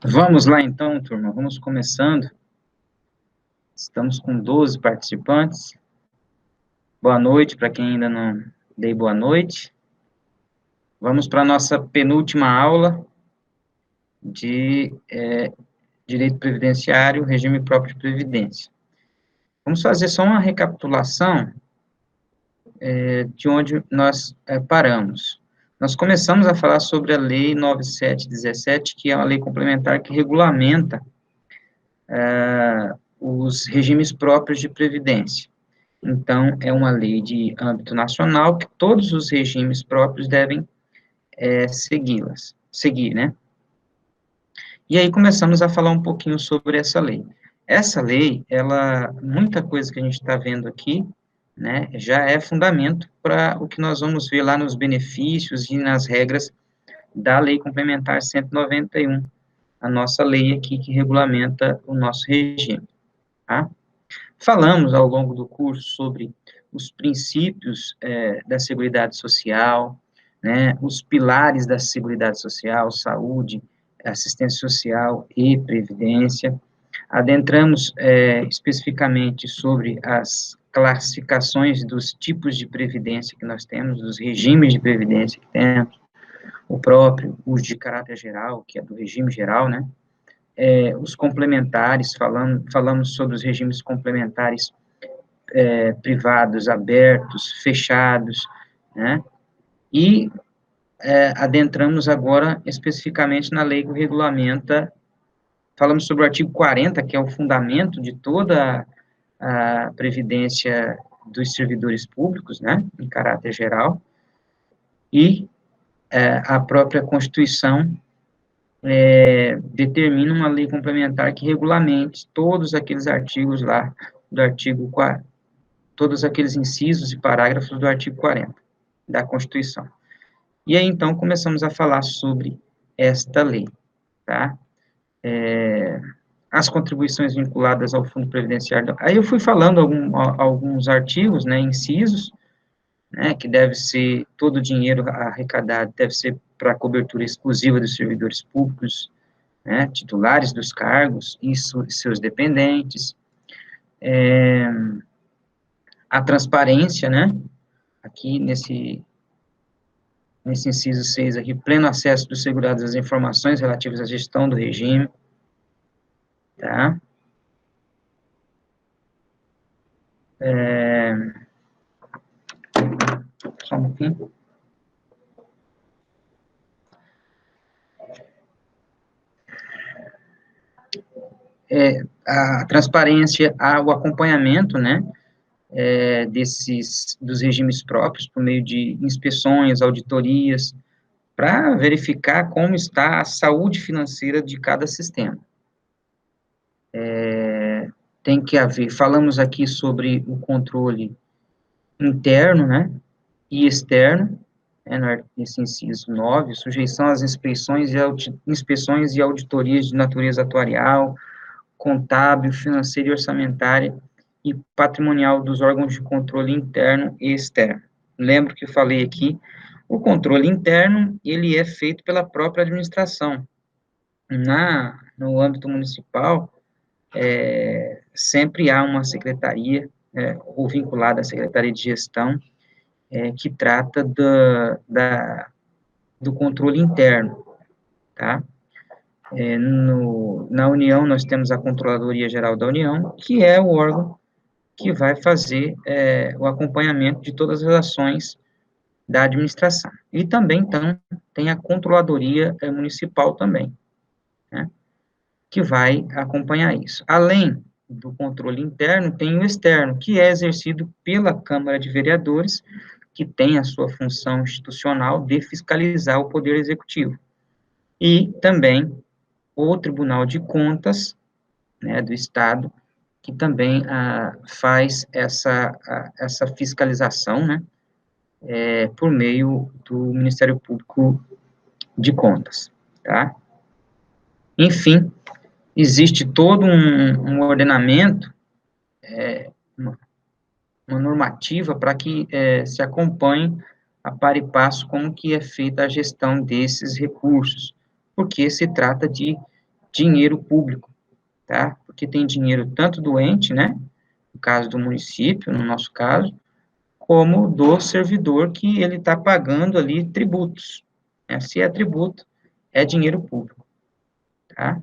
Vamos lá então, turma, vamos começando. Estamos com 12 participantes. Boa noite para quem ainda não dei boa noite. Vamos para a nossa penúltima aula de direito previdenciário, regime próprio de previdência. Vamos fazer só uma recapitulação de onde nós paramos. Nós começamos a falar sobre a Lei 9717, que é uma lei complementar que regulamenta os regimes próprios de previdência. Então, é uma lei de âmbito nacional que todos os regimes próprios devem seguir, né? E aí começamos a falar um pouquinho sobre essa lei. Essa lei, muita coisa que a gente está vendo aqui, né, já é fundamento para o que nós vamos ver lá nos benefícios e nas regras da Lei Complementar 191, a nossa lei aqui que regulamenta o nosso regime, tá? Falamos ao longo do curso sobre os princípios da Seguridade Social, né, os pilares da Seguridade Social, saúde, assistência social e previdência. Adentramos especificamente sobre as classificações dos tipos de previdência que nós temos, dos regimes de previdência que temos, o próprio, os de caráter geral, que é do regime geral, né, os complementares, falamos sobre os regimes complementares privados, abertos, fechados, né, e adentramos agora especificamente na lei que regulamenta, falamos sobre o artigo 40, que é o fundamento de toda a previdência dos servidores públicos, né, em caráter geral, e a própria Constituição determina uma lei complementar que regulamente todos aqueles artigos lá do artigo 40, todos aqueles incisos e parágrafos do artigo 40 da Constituição. E aí, então, começamos a falar sobre esta lei, tá? As contribuições vinculadas ao Fundo Previdenciário. Aí eu fui falando alguns artigos, né, incisos, né, que deve ser, todo o dinheiro arrecadado deve ser para cobertura exclusiva dos servidores públicos, né, titulares dos cargos e seus dependentes, a transparência, né, aqui nesse inciso 6 aqui, pleno acesso dos segurados às informações relativas à gestão do regime, tá? Só um pouquinho. A transparência, o acompanhamento, né, dos regimes próprios, por meio de inspeções, auditorias, para verificar como está a saúde financeira de cada sistema. Tem que haver, falamos aqui sobre o controle interno, né, e externo, nesse inciso 9, sujeição às inspeções e auditorias de natureza atuarial, contábil, financeira e orçamentária e patrimonial dos órgãos de controle interno e externo. Lembro que eu falei aqui, o controle interno, ele é feito pela própria administração. No âmbito municipal, sempre há uma secretaria, ou vinculada à Secretaria de Gestão, que trata do controle interno, tá? Na União, nós temos a Controladoria Geral da União, que é o órgão que vai fazer o acompanhamento de todas as ações da administração. E também, então, tem a Controladoria Municipal também, né, que vai acompanhar isso. Além do controle interno, tem o externo, que é exercido pela Câmara de Vereadores, que tem a sua função institucional de fiscalizar o Poder Executivo. E também o Tribunal de Contas, né, do Estado, que também faz essa fiscalização, né, por meio do Ministério Público de Contas, tá? Enfim, existe todo um ordenamento, uma normativa para que se acompanhe a par e passo como que é feita a gestão desses recursos, porque se trata de dinheiro público, tá? Porque tem dinheiro tanto do ente, né, no caso do município, no nosso caso, como do servidor que ele está pagando ali tributos, né? Se é tributo, é dinheiro público, tá?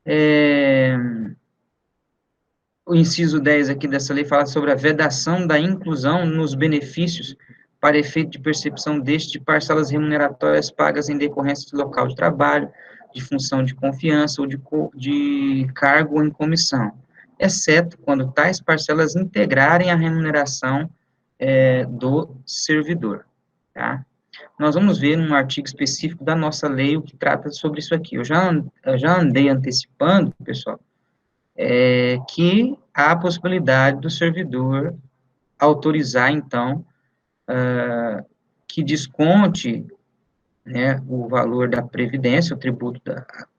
É, o inciso 10 aqui dessa lei fala sobre a vedação da inclusão nos benefícios para efeito de percepção deste de parcelas remuneratórias pagas em decorrência do local de trabalho, de função de confiança ou de cargo em comissão, exceto quando tais parcelas integrarem a remuneração do servidor, tá? Nós vamos ver num artigo específico da nossa lei o que trata sobre isso aqui. Eu já andei antecipando, pessoal, que há a possibilidade do servidor autorizar, então, que desconte, né, o valor da previdência, o tributo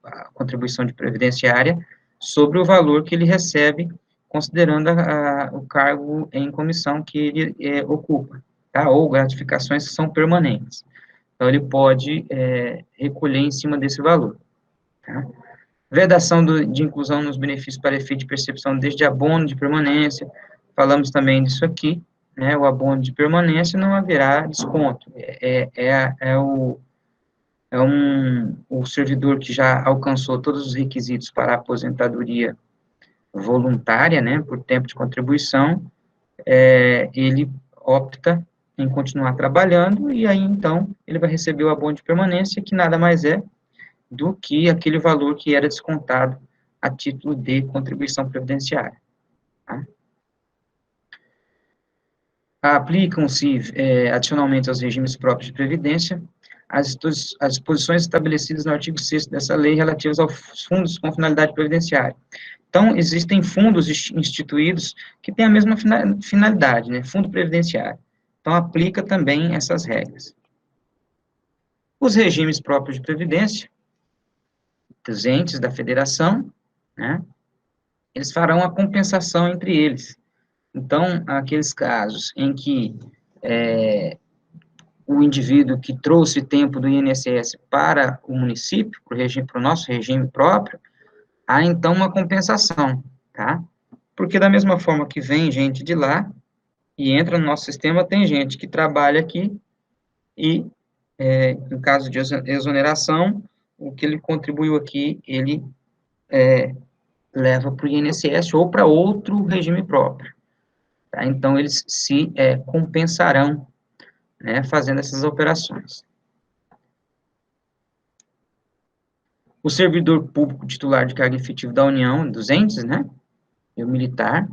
a contribuição de previdenciária, sobre o valor que ele recebe, considerando o cargo em comissão que ele ocupa, tá? Ou gratificações que são permanentes. Então, ele pode recolher em cima desse valor, tá? Vedação de inclusão nos benefícios para efeito de percepção desde abono de permanência, falamos também disso aqui, né, o abono de permanência não haverá desconto, o servidor que já alcançou todos os requisitos para a aposentadoria voluntária, né, por tempo de contribuição, ele opta em continuar trabalhando, e aí, então, ele vai receber o abono de permanência, que nada mais é do que aquele valor que era descontado a título de contribuição previdenciária. Tá? Aplicam-se, adicionalmente aos regimes próprios de previdência, as disposições estabelecidas no artigo 6º dessa lei relativas aos fundos com finalidade previdenciária. Então, existem fundos instituídos que têm a mesma finalidade, né, fundo previdenciário. Então, aplica também essas regras. Os regimes próprios de previdência, dos entes da federação, né, eles farão a compensação entre eles. Então, aqueles casos em que o indivíduo que trouxe tempo do INSS para o município, para o nosso regime próprio, há então uma compensação, tá? Porque da mesma forma que vem gente de lá e entra no nosso sistema, tem gente que trabalha aqui e, em caso de exoneração, o que ele contribuiu aqui, ele leva para o INSS ou para outro regime próprio. Tá? Então, eles se compensarão, né, fazendo essas operações. O servidor público titular de cargo efetivo da União, dos entes, né, e o militar,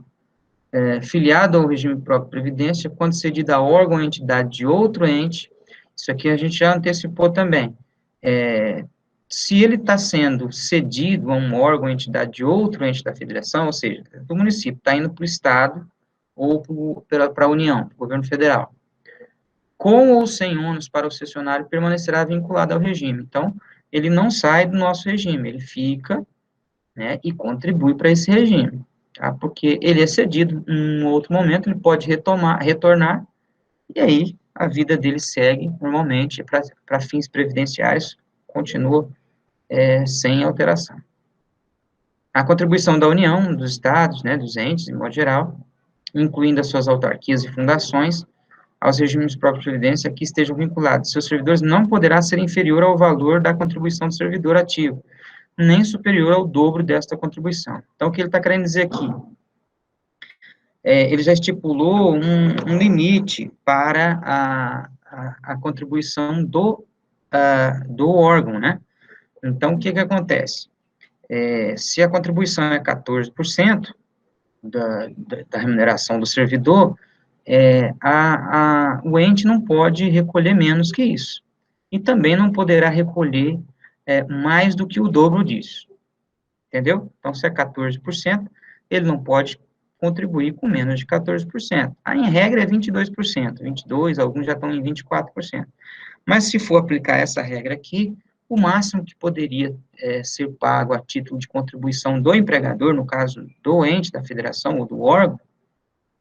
filiado ao regime próprio de previdência, quando cedido a órgão ou entidade de outro ente, isso aqui a gente já antecipou também, se ele está sendo cedido a um órgão ou entidade de outro ente da federação, ou seja, do município, está indo para o Estado ou para a União, para o governo federal, com ou sem ônus para o cessionário, permanecerá vinculado ao regime. Então, ele não sai do nosso regime, ele fica, né, e contribui para esse regime, tá? Porque ele é cedido em um outro momento, ele pode retornar, e aí a vida dele segue normalmente, para fins previdenciários, continua sem alteração. A contribuição da União, dos estados, né, dos entes, de modo geral, incluindo as suas autarquias e fundações, aos regimes próprios de previdência que estejam vinculados. Seus servidores não poderá ser inferior ao valor da contribuição do servidor ativo, nem superior ao dobro desta contribuição. Então, o que ele está querendo dizer aqui? Ele já estipulou um limite para a contribuição do órgão, né? Então, o que acontece? Se a contribuição é 14% da remuneração do servidor, o ente não pode recolher menos que isso. E também não poderá recolher mais do que o dobro disso. Entendeu? Então, se é 14%, ele não pode contribuir com menos de 14%. Aí, em regra, é 22%, 22%, alguns já estão em 24%. Mas, se for aplicar essa regra aqui, o máximo que poderia ser pago a título de contribuição do empregador, no caso do ente da federação ou do órgão,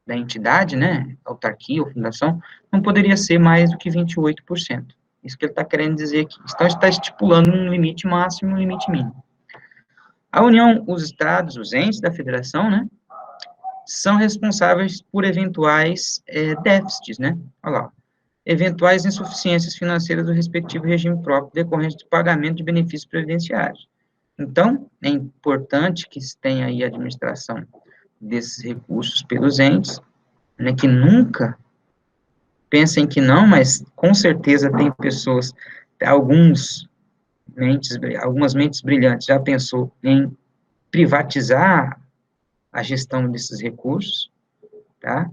da entidade, né, autarquia ou fundação, não poderia ser mais do que 28%. Isso que ele está querendo dizer aqui. Então, está estipulando um limite máximo e um limite mínimo. A União, os estados, os entes da federação, né, são responsáveis por eventuais déficits, né? Olha lá. Eventuais insuficiências financeiras do respectivo regime próprio decorrentes do pagamento de benefícios previdenciários. Então, é importante que se tenha aí a administração desses recursos pelos entes, né, que nunca pensem que não, mas com certeza tem pessoas, algumas mentes brilhantes já pensou em privatizar a gestão desses recursos, tá?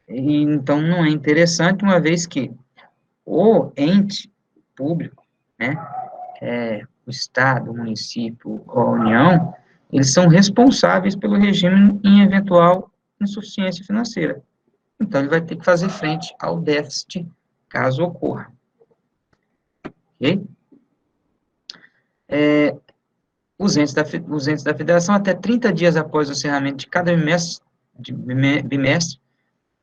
E, então, não é interessante, uma vez que o ente público, né, o Estado, o município ou a União, eles são responsáveis pelo regime em eventual insuficiência financeira. Então, ele vai ter que fazer frente ao déficit, caso ocorra. Ok? Os entes da federação, até 30 dias após o encerramento de cada bimestre,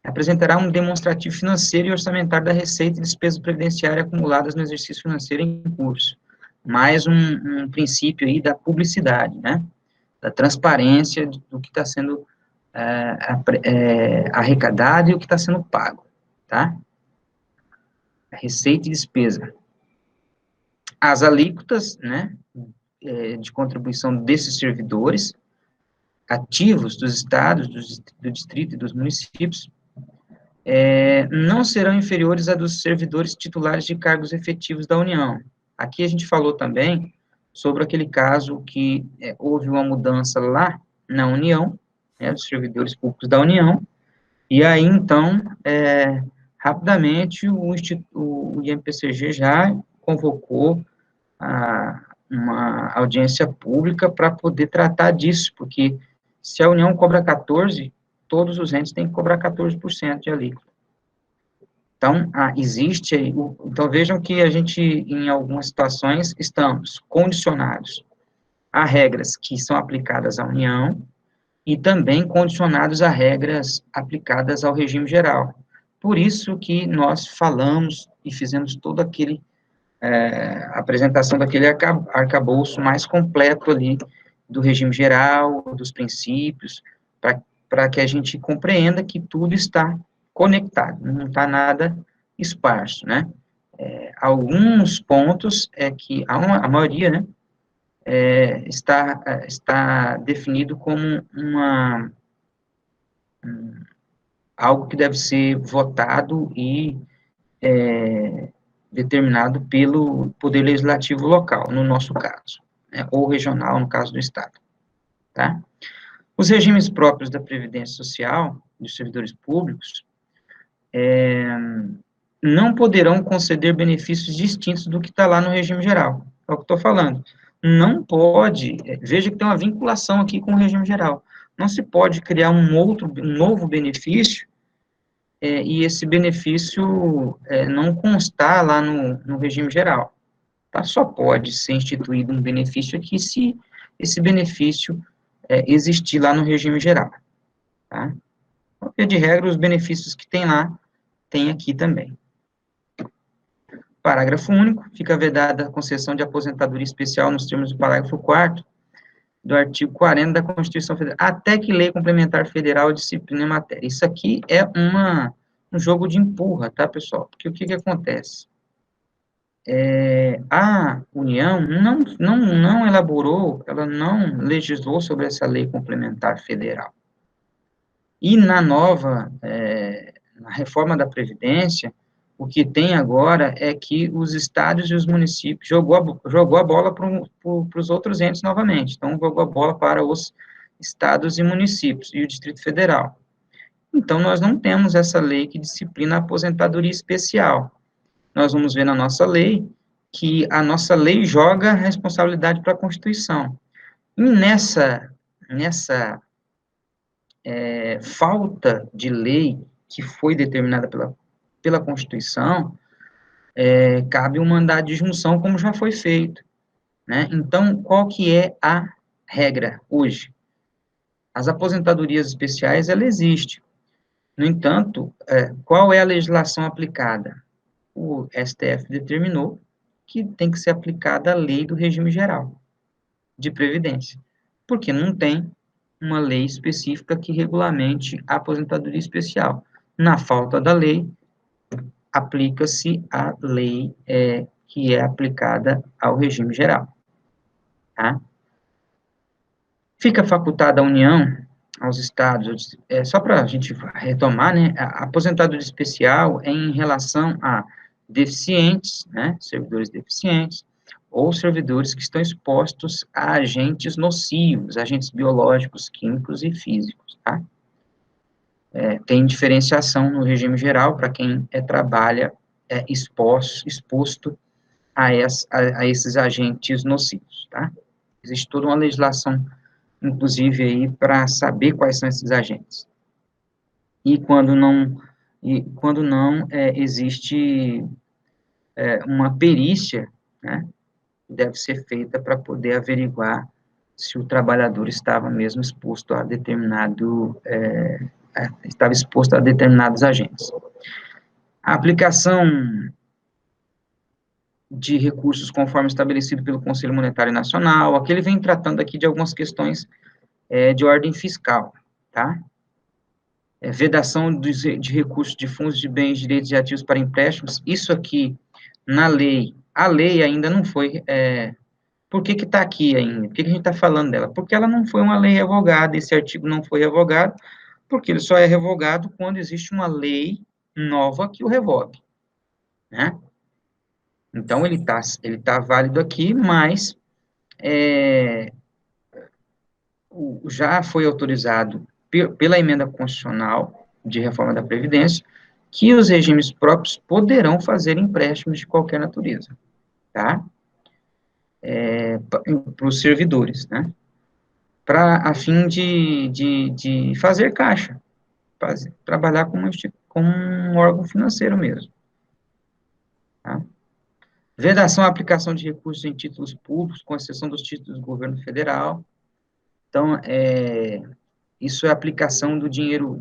apresentará um demonstrativo financeiro e orçamentário da receita e despesa previdenciária acumuladas no exercício financeiro em curso. Mais um princípio aí da publicidade, né? Da transparência do que está sendo arrecadado e o que está sendo pago, tá? Receita e despesa. As alíquotas, né, de contribuição desses servidores ativos dos estados, do distrito e dos municípios, não serão inferiores a dos servidores titulares de cargos efetivos da União. Aqui a gente falou também sobre aquele caso que houve uma mudança lá na União, né, dos servidores públicos da União, e aí, então, rapidamente, o INPCG já convocou uma audiência pública para poder tratar disso, porque se a União cobra 14%, todos os entes têm que cobrar 14% de alíquota. Então, existe aí, então vejam que a gente, em algumas situações, estamos condicionados a regras que são aplicadas à União e também condicionados a regras aplicadas ao regime geral. Por isso que nós falamos e fizemos todo aquele apresentação daquele arcabouço mais completo ali do regime geral, dos princípios, para que a gente compreenda que tudo está conectado, não está nada esparso, né? Alguns pontos que a maioria, né, está definido como algo que deve ser votado e determinado pelo Poder Legislativo local, no nosso caso, né, ou regional, no caso do Estado, tá? Os regimes próprios da Previdência Social, dos servidores públicos, não poderão conceder benefícios distintos do que está lá no regime geral, é o que estou falando. Não pode, veja que tem uma vinculação aqui com o regime geral, não se pode criar um novo benefício e esse benefício não constar lá no regime geral. Tá? Só pode ser instituído um benefício aqui se esse benefício existir lá no regime geral. Tá? Porque, de regra, os benefícios que tem lá, tem aqui também. Parágrafo único, fica vedada a concessão de aposentadoria especial nos termos do parágrafo 4º do artigo 40 da Constituição Federal, até que lei complementar federal disciplina a matéria. Isso aqui é um jogo de empurra, tá, pessoal? Porque o que acontece? A União não elaborou, ela não legislou sobre essa lei complementar federal. E na na reforma da Previdência, o que tem agora é que os estados e os municípios jogou a bola para os outros entes novamente. Então, jogou a bola para os estados e municípios e o Distrito Federal. Então, nós não temos essa lei que disciplina a aposentadoria especial. Nós vamos ver na nossa lei que a nossa lei joga a responsabilidade para a Constituição. E nessa falta de lei que foi determinada pela Constituição, cabe um mandado de junção, como já foi feito, né? Então, qual que é a regra hoje? As aposentadorias especiais, ela existe. No entanto, qual é a legislação aplicada? o STF determinou que tem que ser aplicada a lei do regime geral de previdência, porque não tem uma lei específica que regulamente a aposentadoria especial. Na falta da lei, aplica-se a lei que é aplicada ao regime geral, tá? Fica facultada à União, aos estados, só para a gente retomar, né, a aposentadoria especial é em relação a deficientes, né, servidores deficientes, ou servidores que estão expostos a agentes nocivos, agentes biológicos, químicos e físicos, tá? Tem diferenciação no regime geral para quem trabalha exposto a esses agentes nocivos, tá? Existe toda uma legislação, inclusive, aí, para saber quais são esses agentes. E quando não existe uma perícia, né, que deve ser feita para poder averiguar se o trabalhador estava mesmo exposto a estava exposto a determinados agentes. A aplicação de recursos conforme estabelecido pelo Conselho Monetário Nacional, aqui ele vem tratando aqui de algumas questões de ordem fiscal, tá? Vedação de recursos de fundos de bens, direitos e ativos para empréstimos, isso aqui, na lei, a lei ainda não foi, por que está aqui ainda? Por que a gente está falando dela? Porque ela não foi uma lei revogada, esse artigo não foi revogado, porque ele só é revogado quando existe uma lei nova que o revogue, né? Então, ele tá válido aqui, mas já foi autorizado pela emenda constitucional de reforma da Previdência que os regimes próprios poderão fazer empréstimos de qualquer natureza, tá? Para os servidores, né? A fim de fazer caixa, trabalhar como um órgão financeiro mesmo, tá? Vedação à aplicação de recursos em títulos públicos, com exceção dos títulos do governo federal. Então, isso é aplicação do dinheiro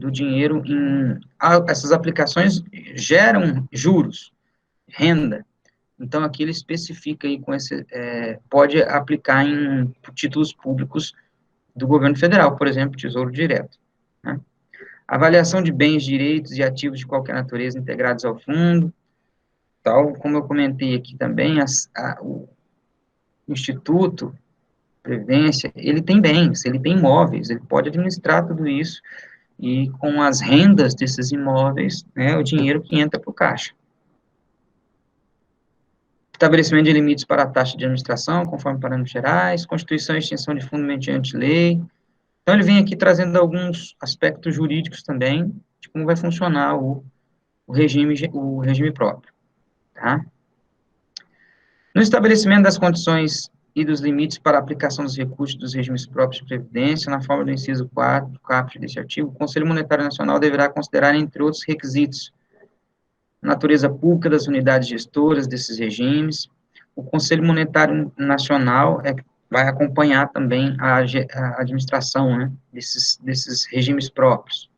essas aplicações geram juros, renda. Então, aqui ele especifica aí pode aplicar em títulos públicos do governo federal, por exemplo, Tesouro Direto, né? Avaliação de bens, direitos e ativos de qualquer natureza integrados ao fundo, tal como eu comentei aqui também, o Instituto Previdência, ele tem bens, ele tem imóveis, ele pode administrar tudo isso, e com as rendas desses imóveis, né, o dinheiro que entra para o caixa. Estabelecimento de limites para a taxa de administração, conforme parâmetros gerais, constituição e extinção de fundo mediante lei. Então, ele vem aqui trazendo alguns aspectos jurídicos também, de como vai funcionar o regime próprio, tá? No estabelecimento das condições e dos limites para a aplicação dos recursos dos regimes próprios de previdência, na forma do inciso 4 do caput deste artigo, o Conselho Monetário Nacional deverá considerar, entre outros requisitos, a natureza pública das unidades gestoras desses regimes. O Conselho Monetário Nacional vai acompanhar também a administração, né, desses regimes próprios.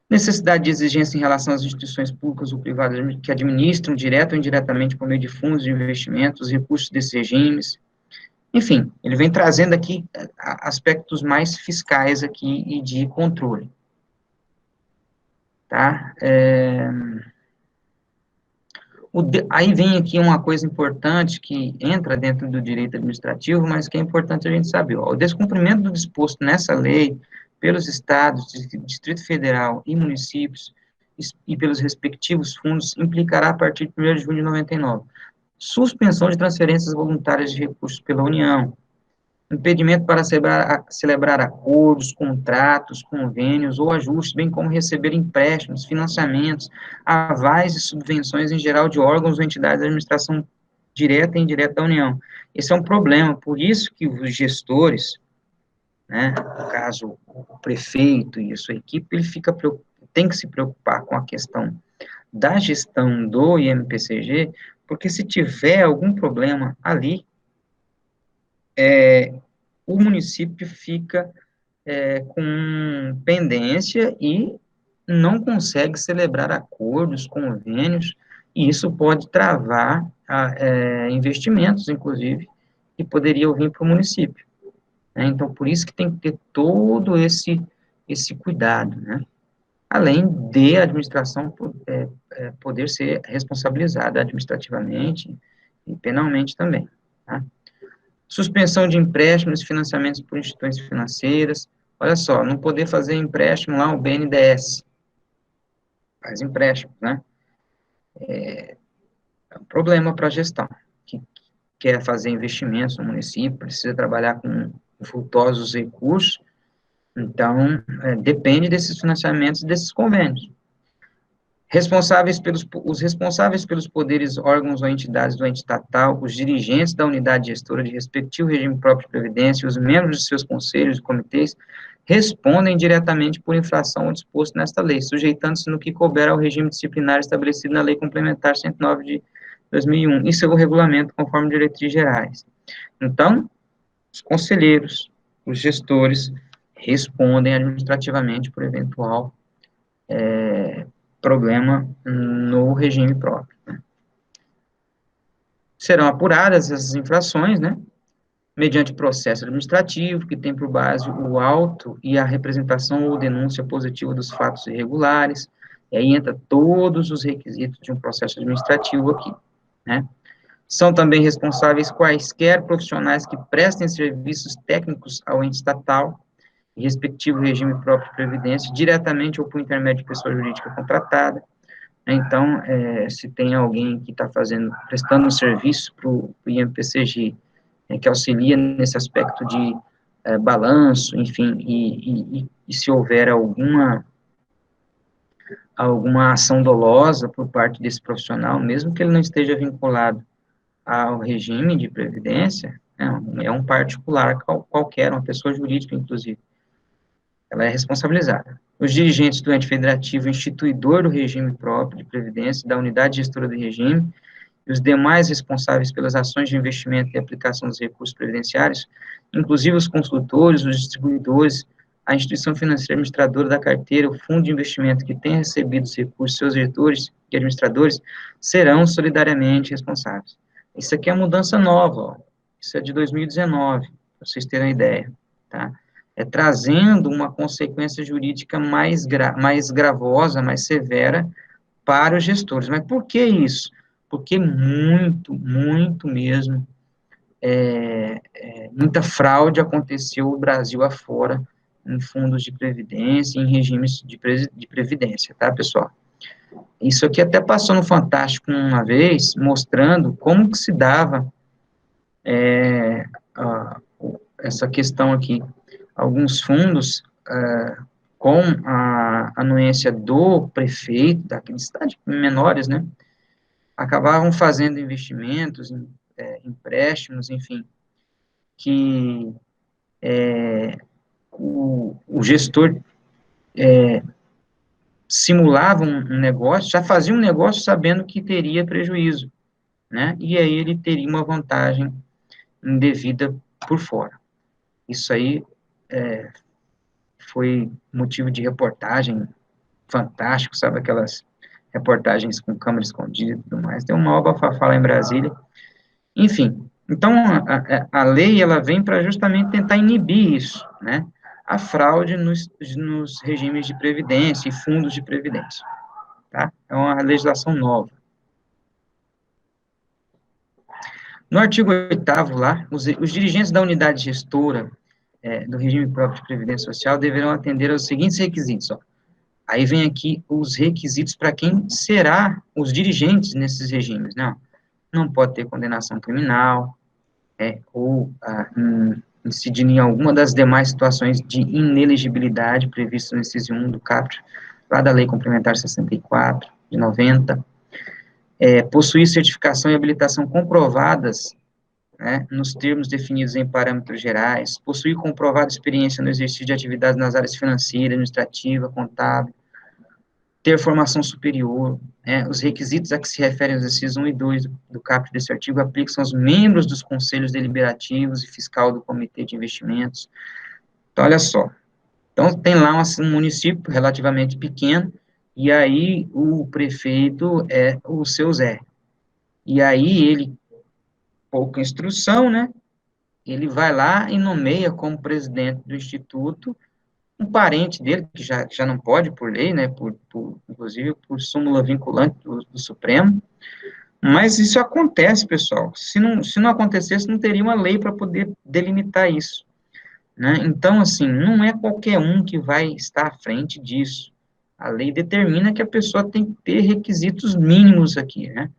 Necessidade de exigência em relação às instituições públicas ou privadas que administram, direto ou indiretamente, por meio de fundos de investimento, os recursos desses regimes. Enfim, ele vem trazendo aqui aspectos mais fiscais aqui e de controle. Tá? Aí vem aqui uma coisa importante que entra dentro do direito administrativo, mas que é importante a gente saber. Ó, o descumprimento do disposto nessa lei pelos estados, Distrito Federal e municípios e pelos respectivos fundos implicará a partir de 1º de junho de 99. Suspensão de transferências voluntárias de recursos pela União, impedimento para celebrar acordos, contratos, convênios ou ajustes, bem como receber empréstimos, financiamentos, avais e subvenções em geral de órgãos ou entidades de administração direta e indireta da União. Esse é um problema, por isso que os gestores, né, no caso, o prefeito e a sua equipe, tem que se preocupar com a questão da gestão do INPCG, porque se tiver algum problema ali, o município fica com pendência e não consegue celebrar acordos, convênios, e isso pode travar investimentos, inclusive, que poderiam vir para o município, né? Então, por isso que tem que ter todo esse cuidado, né? Além de a administração poder ser responsabilizada administrativamente e penalmente também, tá? Suspensão de empréstimos e financiamentos por instituições financeiras. Olha só, não poder fazer empréstimo lá, o BNDES, faz empréstimo, né? É um problema para a gestão, que quer fazer investimentos no município, precisa trabalhar com vultosos recursos, então, depende desses financiamentos e desses convênios. Os responsáveis pelos poderes, órgãos ou entidades do ente estatal, os dirigentes da unidade gestora de respectivo regime próprio de previdência e os membros de seus conselhos e comitês respondem diretamente por infração ao disposto nesta lei, sujeitando-se no que couber ao regime disciplinar estabelecido na Lei Complementar 109 de 2001 e seu regulamento conforme diretrizes gerais. Então, os conselheiros, os gestores respondem administrativamente por eventual problema no regime próprio, né? Serão apuradas essas infrações, né, mediante processo administrativo, que tem por base o auto e a representação ou denúncia positiva dos fatos irregulares, e aí entra todos os requisitos de um processo administrativo aqui, né. São também responsáveis quaisquer profissionais que prestem serviços técnicos ao ente estatal, e respectivo regime próprio de previdência, diretamente ou por intermédio de pessoa jurídica contratada. Então, se tem alguém que está prestando um serviço para o INPCJ, que auxilia nesse aspecto de balanço, enfim, e se houver alguma ação dolosa por parte desse profissional, mesmo que ele não esteja vinculado ao regime de previdência, é um particular qualquer, uma pessoa jurídica, inclusive, ela é responsabilizada. Os dirigentes do ente federativo instituidor do regime próprio de previdência, da unidade gestora do regime, e os demais responsáveis pelas ações de investimento e aplicação dos recursos previdenciários, inclusive os consultores, os distribuidores, a instituição financeira administradora da carteira, o fundo de investimento que tenha recebido os recursos, seus diretores e administradores, serão solidariamente responsáveis. Isso aqui é uma mudança nova, ó. Isso é de 2019, para vocês terem uma ideia, tá? Trazendo uma consequência jurídica mais gravosa, mais severa para os gestores. Mas por que isso? Porque muito mesmo, muita fraude aconteceu no Brasil afora, em fundos de previdência, em regimes de previdência, tá, pessoal? Isso aqui até passou no Fantástico uma vez, mostrando como que se dava essa questão aqui. Alguns fundos, com a anuência do prefeito, daqueles cidades menores, né, acabavam fazendo investimentos, empréstimos, enfim, que o gestor simulava um negócio, já fazia um negócio sabendo que teria prejuízo, né, e aí ele teria uma vantagem indevida por fora. Isso aí foi motivo de reportagem fantástico, sabe, aquelas reportagens com câmera escondida e tudo mais, deu uma bafafá lá em Brasília. Enfim, então a lei, ela vem para justamente tentar inibir isso, né, a fraude nos regimes de previdência e fundos de previdência, tá? É uma legislação nova. No artigo 8º lá, os dirigentes da unidade gestora do regime próprio de previdência social deverão atender aos seguintes requisitos, ó. Aí vem aqui os requisitos para quem será os dirigentes nesses regimes, né? Não pode ter condenação criminal, ou incidir em alguma das demais situações de inelegibilidade previstas no inciso 1 do caput, lá da Lei Complementar 64, de 90, possuir certificação e habilitação comprovadas, né, nos termos definidos em parâmetros gerais, possuir comprovada experiência no exercício de atividades nas áreas financeira, administrativa, contábil, ter formação superior, né, os requisitos a que se referem os incisos 1 e 2 do caput desse artigo aplicam-se aos membros dos conselhos deliberativos e fiscal do comitê de investimentos. Então, olha só, então tem lá um município relativamente pequeno, e aí o prefeito é o seu Zé. E aí ele, pouca instrução, né? Ele vai lá e nomeia como presidente do instituto um parente dele, que já não pode por lei, né? Inclusive por súmula vinculante do Supremo. Mas isso acontece, pessoal. Se não acontecesse, não teria uma lei para poder delimitar isso, né? Então, assim, não é qualquer um que vai estar à frente disso. A lei determina que a pessoa tem que ter requisitos mínimos aqui, né?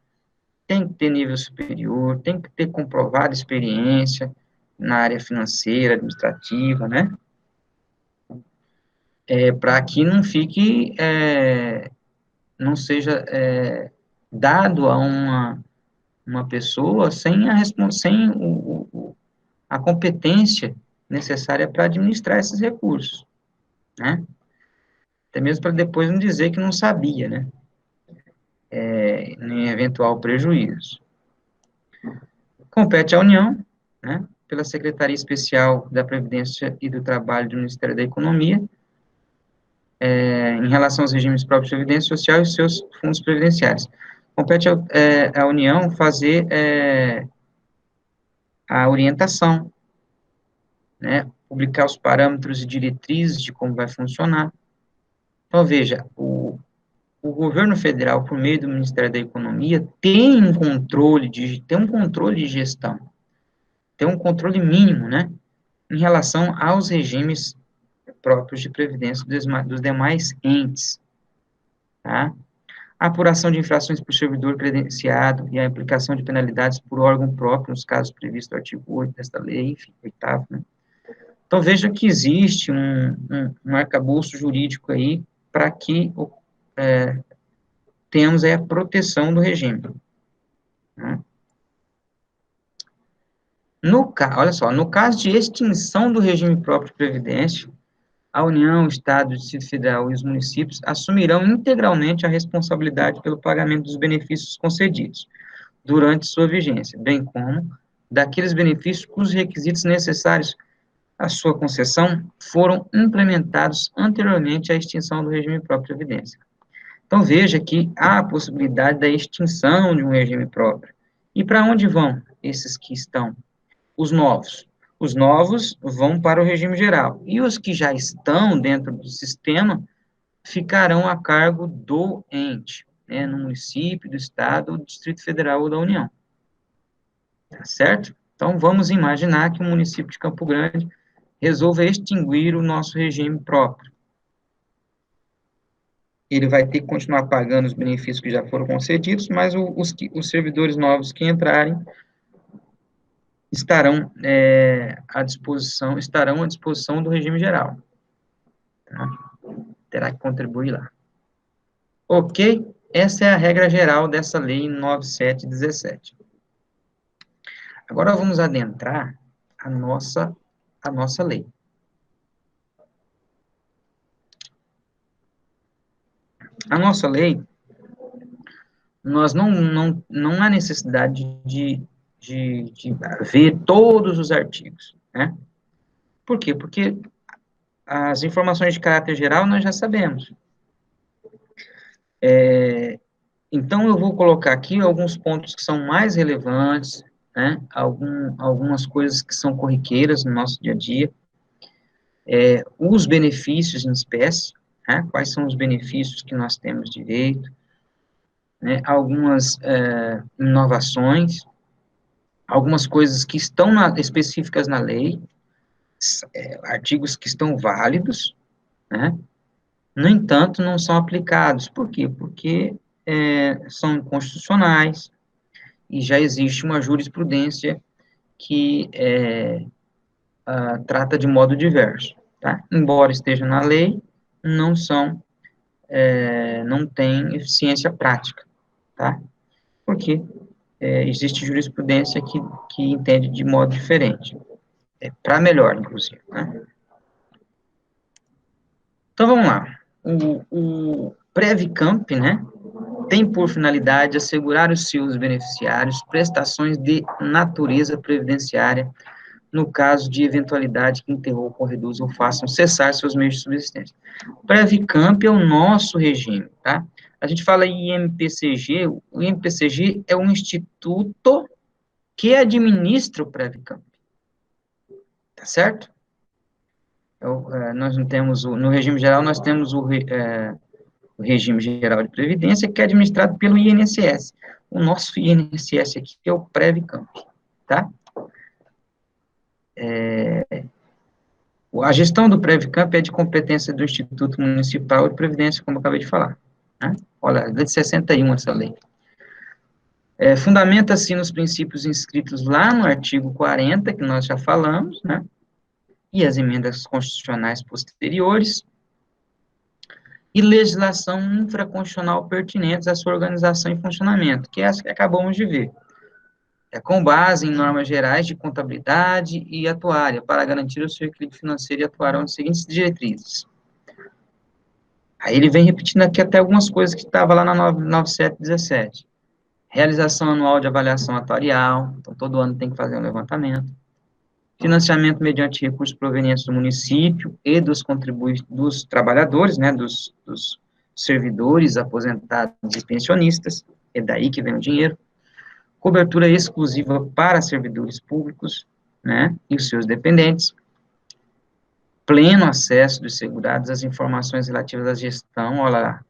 Tem que ter nível superior, tem que ter comprovada experiência na área financeira, administrativa, né? Para que não fique, não seja dado a uma pessoa sem a competência necessária para administrar esses recursos, né? Até mesmo para depois não dizer que não sabia, né? Em eventual prejuízo. Compete à União, né? Pela Secretaria Especial da Previdência e do Trabalho do Ministério da Economia, em relação aos regimes próprios de previdência social e seus fundos previdenciários. Compete à União fazer a orientação, né? Publicar os parâmetros e diretrizes de como vai funcionar. Então, veja, o governo federal, por meio do Ministério da Economia, tem um controle de gestão, tem um controle mínimo, né, em relação aos regimes próprios de previdência dos demais entes, tá? A apuração de infrações por servidor credenciado e a aplicação de penalidades por órgão próprio, nos casos previstos no artigo 8 desta lei, enfim, 8º, né? Então, veja que existe um arcabouço jurídico aí para que temos aí a proteção do regime, né? Olha só, no caso de extinção do regime próprio de previdência, a União, o Estado, o Distrito Federal e os municípios assumirão integralmente a responsabilidade pelo pagamento dos benefícios concedidos durante sua vigência, bem como daqueles benefícios cujos requisitos necessários à sua concessão foram implementados anteriormente à extinção do regime próprio de previdência. Então, veja que há a possibilidade da extinção de um regime próprio. E para onde vão esses que estão? Os novos. Os novos vão para o regime geral. E os que já estão dentro do sistema ficarão a cargo do ente, né, no município, do estado, do Distrito Federal ou da União. Tá certo? Então, vamos imaginar que o município de Campo Grande resolva extinguir o nosso regime próprio. Ele vai ter que continuar pagando os benefícios que já foram concedidos, mas os servidores novos que entrarem estarão à disposição do regime geral. Tá? Terá que contribuir lá. Ok? Essa é a regra geral dessa lei 9717. Agora vamos adentrar a nossa lei. A nossa lei, nós não há necessidade de ver todos os artigos, né? Por quê? Porque as informações de caráter geral nós já sabemos. Então, eu vou colocar aqui alguns pontos que são mais relevantes, né? Algumas coisas que são corriqueiras no nosso dia a dia, os benefícios em espécie, né? Quais são os benefícios que nós temos direito, né? Algumas inovações, algumas coisas que estão específicas na lei, artigos que estão válidos, né? No entanto, não são aplicados. Por quê? Porque são inconstitucionais e já existe uma jurisprudência que trata de modo diverso, tá? Embora esteja na lei, não tem eficiência prática, tá? Porque existe jurisprudência que entende de modo diferente, para melhor, inclusive, né? Então, vamos lá. O Previcamp, né, tem por finalidade assegurar aos seus beneficiários prestações de natureza previdenciária no caso de eventualidade que interrompam, reduzam ou façam cessar seus meios de subsistência. O Previcamp é o nosso regime, tá? A gente fala em INPCG, o INPCG é um instituto que administra o Previcamp, tá certo? Nós não temos, no regime geral, nós temos o regime geral de previdência, que é administrado pelo INSS. O nosso INSS aqui é o Previcamp, tá? A gestão do Previcamp é de competência do Instituto Municipal de Previdência, como eu acabei de falar. Né? Olha, é de 61 essa lei. Fundamenta-se nos princípios inscritos lá no artigo 40, que nós já falamos, né? E as emendas constitucionais posteriores, e legislação infraconstitucional pertinentes à sua organização e funcionamento, que é essa que acabamos de ver. Com base em normas gerais de contabilidade e atuária, para garantir o seu equilíbrio financeiro e atuarão as seguintes diretrizes. Aí ele vem repetindo aqui até algumas coisas que estava lá na 9717. Realização anual de avaliação atuarial, então todo ano tem que fazer um levantamento. Financiamento mediante recursos provenientes do município e dos trabalhadores, né, dos servidores, aposentados e pensionistas, é daí que vem o dinheiro. Cobertura exclusiva para servidores públicos, né, e os seus dependentes. Pleno acesso dos segurados às informações relativas à gestão, olha lá,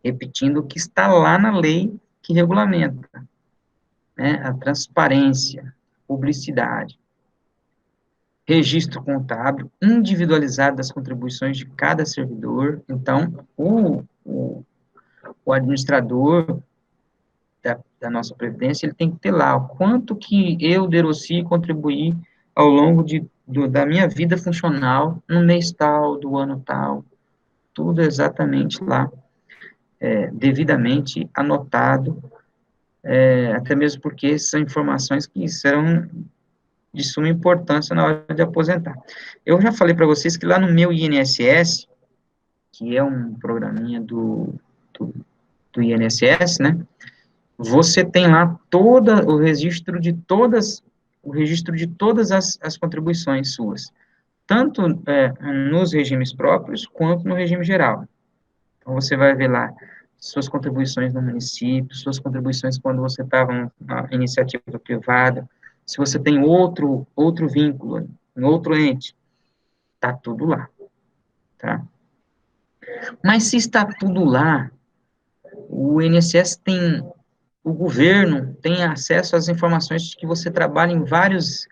repetindo o que está lá na lei que regulamenta, né, a transparência, publicidade. Registro contábil individualizado das contribuições de cada servidor. Então, o administrador da nossa Previdência, ele tem que ter lá o quanto que eu, Deroci, contribuí ao longo da minha vida funcional, no mês tal, do ano tal, tudo exatamente lá, devidamente anotado, até mesmo porque são informações que serão de suma importância na hora de aposentar. Eu já falei para vocês que lá no meu INSS, que é um programinha do INSS, né, você tem lá o registro de todas as contribuições suas, tanto nos regimes próprios, quanto no regime geral. Então, você vai ver lá suas contribuições no município, suas contribuições quando você estava na iniciativa privada, se você tem outro vínculo, em outro ente, está tudo lá, tá? Mas se está tudo lá, o governo tem acesso às informações de que você trabalha em vários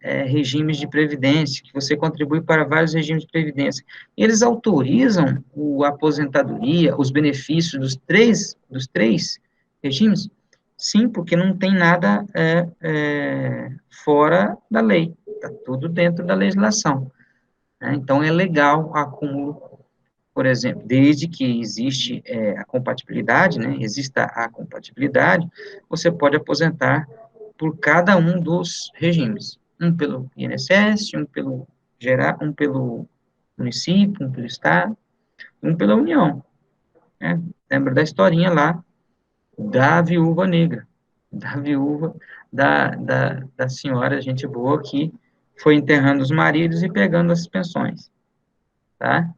regimes de previdência, que você contribui para vários regimes de previdência. E eles autorizam a aposentadoria, os benefícios dos três regimes? Sim, porque não tem nada fora da lei, está tudo dentro da legislação. Né? Então, é legal o acúmulo, por exemplo, desde que existe a compatibilidade, né, exista a compatibilidade, você pode aposentar por cada um dos regimes. Um pelo INSS, um pelo geral, um pelo município, um pelo estado, um pela União. Né? Lembra da historinha lá da viúva negra, da viúva da senhora, gente boa, que foi enterrando os maridos e pegando as pensões, tá?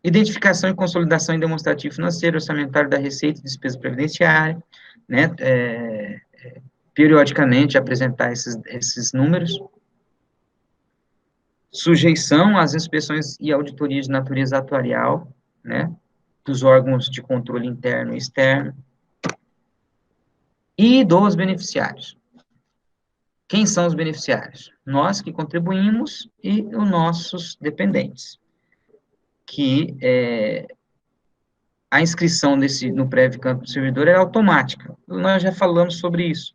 Identificação e consolidação em demonstrativo financeiro, orçamentário da receita e despesa previdenciária, né, periodicamente apresentar esses números, sujeição às inspeções e auditorias de natureza atuarial, né, dos órgãos de controle interno e externo, e dos beneficiários. Quem são os beneficiários? Nós que contribuímos e os nossos dependentes, que a inscrição no Previcamp do servidor é automática. Nós já falamos sobre isso.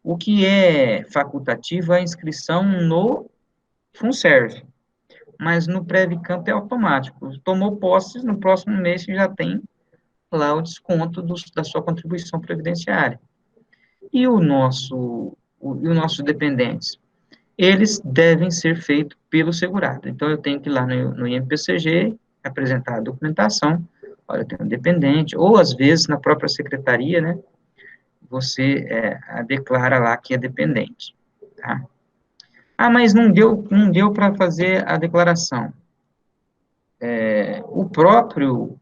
O que é facultativo é a inscrição no FUNSERV, mas no Previcamp é automático. Tomou posse, no próximo mês você já tem lá o desconto da sua contribuição previdenciária. E os nossos dependentes? Eles devem ser feitos pelo segurado. Então, eu tenho que ir lá no INPCG, apresentar a documentação, olha, eu tenho um dependente, ou às vezes na própria secretaria, né, você declara lá que é dependente, tá? Ah, mas não deu para fazer a declaração. O próprio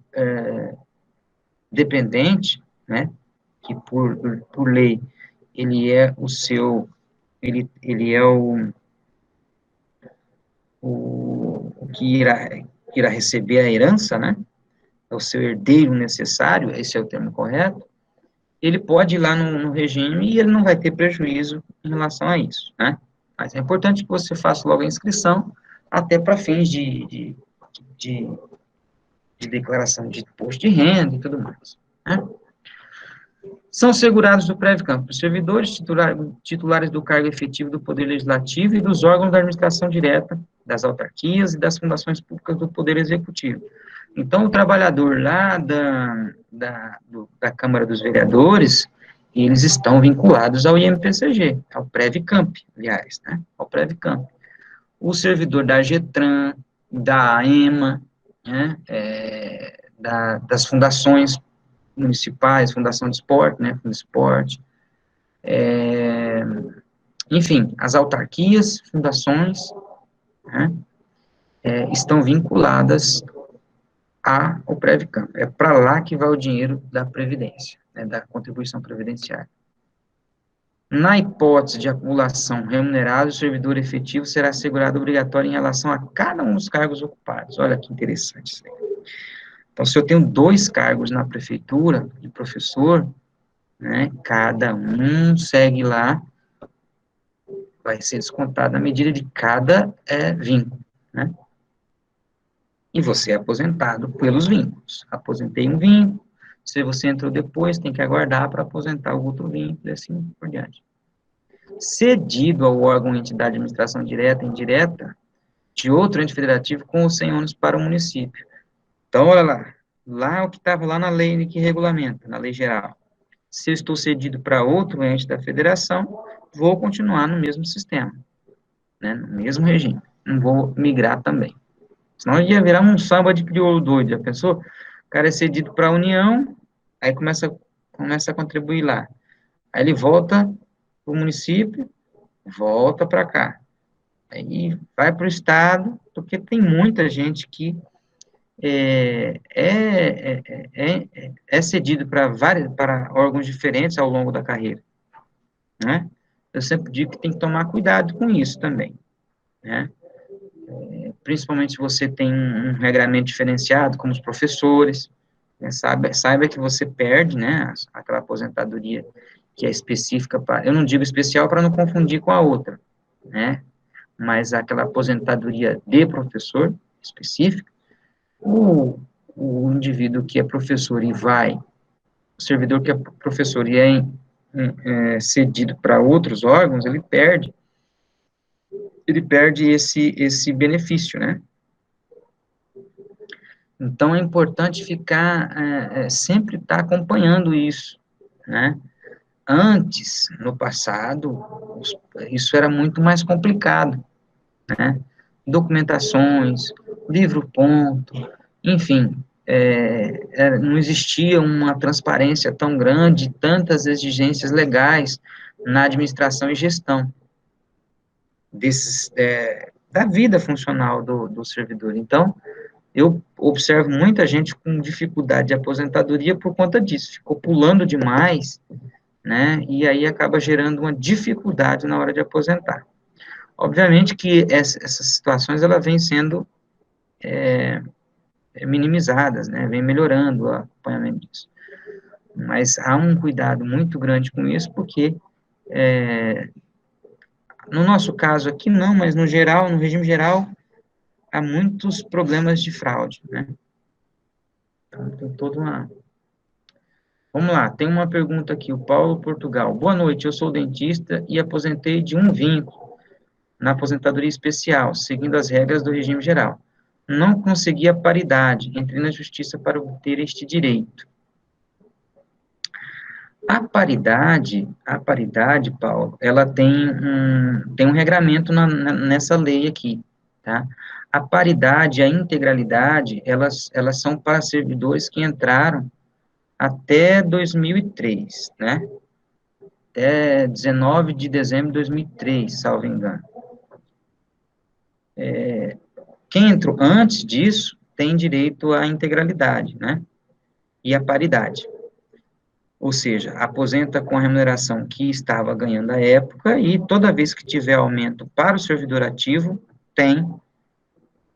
dependente, né, que por lei ele é o seu, ele é o que irá receber a herança, né, é o seu herdeiro necessário, esse é o termo correto, ele pode ir lá no regime e ele não vai ter prejuízo em relação a isso, né? Mas é importante que você faça logo a inscrição, até para fins de, de declaração de imposto de renda e tudo mais, né? São segurados do Prévio-Campo os servidores titulares do cargo efetivo do Poder Legislativo e dos órgãos da administração direta, das autarquias e das fundações públicas do Poder Executivo. Então, o trabalhador lá da Câmara dos Vereadores, eles estão vinculados ao INPCG, ao Prévicamp, aliás, né, ao Prévicamp. O servidor da GETRAN, da EMA, né, das fundações municipais, Fundação de Esporte, né, Fundesporte, enfim, as autarquias, fundações, né, estão vinculadas ao Prévicamp. É para lá que vai o dinheiro da Previdência, né, da contribuição previdenciária. Na hipótese de acumulação remunerada, o servidor efetivo será assegurado obrigatório em relação a cada um dos cargos ocupados. Olha que interessante isso aí. Então, se eu tenho 2 cargos na prefeitura de professor, né, cada um segue lá, vai ser descontado na medida de cada vínculo, né? E você é aposentado pelos vínculos. Aposentei um vínculo, se você entrou depois, tem que aguardar para aposentar o outro vínculo, e assim por diante. Cedido ao órgão ou entidade de administração direta e indireta de outro ente federativo com ou sem ônus para o município. Então, olha lá o que estava lá na lei que regulamenta, na lei geral. Se eu estou cedido para outro ente da federação, vou continuar no mesmo sistema, né, no mesmo regime. Não vou migrar também. Senão ia virar um samba de crioulo doido, já pensou? O cara é cedido para a União, aí começa a contribuir lá. Aí ele volta para o município, volta para cá. Aí vai para o Estado, porque tem muita gente que é cedido para órgãos diferentes ao longo da carreira, né? Eu sempre digo que tem que tomar cuidado com isso também, né? Principalmente se você tem um regramento diferenciado, como os professores, né? Saiba que você perde, né, aquela aposentadoria que é específica para, eu não digo especial para não confundir com a outra, né? Mas aquela aposentadoria de professor específica, o indivíduo que é professor e o servidor que é professor e é cedido para outros órgãos, ele perde esse benefício, né? Então, é importante sempre estar acompanhando isso, né? Antes, no passado, isso era muito mais complicado, né? Documentações, livro-ponto, enfim, não existia uma transparência tão grande, tantas exigências legais na administração e gestão da vida funcional do servidor. Então, eu observo muita gente com dificuldade de aposentadoria por conta disso, ficou pulando demais, né, e aí acaba gerando uma dificuldade na hora de aposentar. Obviamente que essas situações, ela vem sendo minimizadas, né, vem melhorando o acompanhamento disso. Mas há um cuidado muito grande com isso, porque, no nosso caso aqui não, mas no geral, no regime geral, há muitos problemas de fraude, né. Então, tem toda uma... Vamos lá, tem uma pergunta aqui, o Paulo Portugal. Boa noite, eu sou dentista e aposentei de um vínculo na aposentadoria especial, seguindo as regras do regime geral. Não consegui a paridade, entrei na justiça para obter este direito. A paridade, Paulo, ela tem um regramento nessa lei aqui, tá? A paridade e a integralidade, elas são para servidores que entraram até 2003, né? Até 19 de dezembro de 2003, salvo engano. Quem entrou antes disso tem direito à integralidade, né? E à paridade. Ou seja, aposenta com a remuneração que estava ganhando à época e toda vez que tiver aumento para o servidor ativo, tem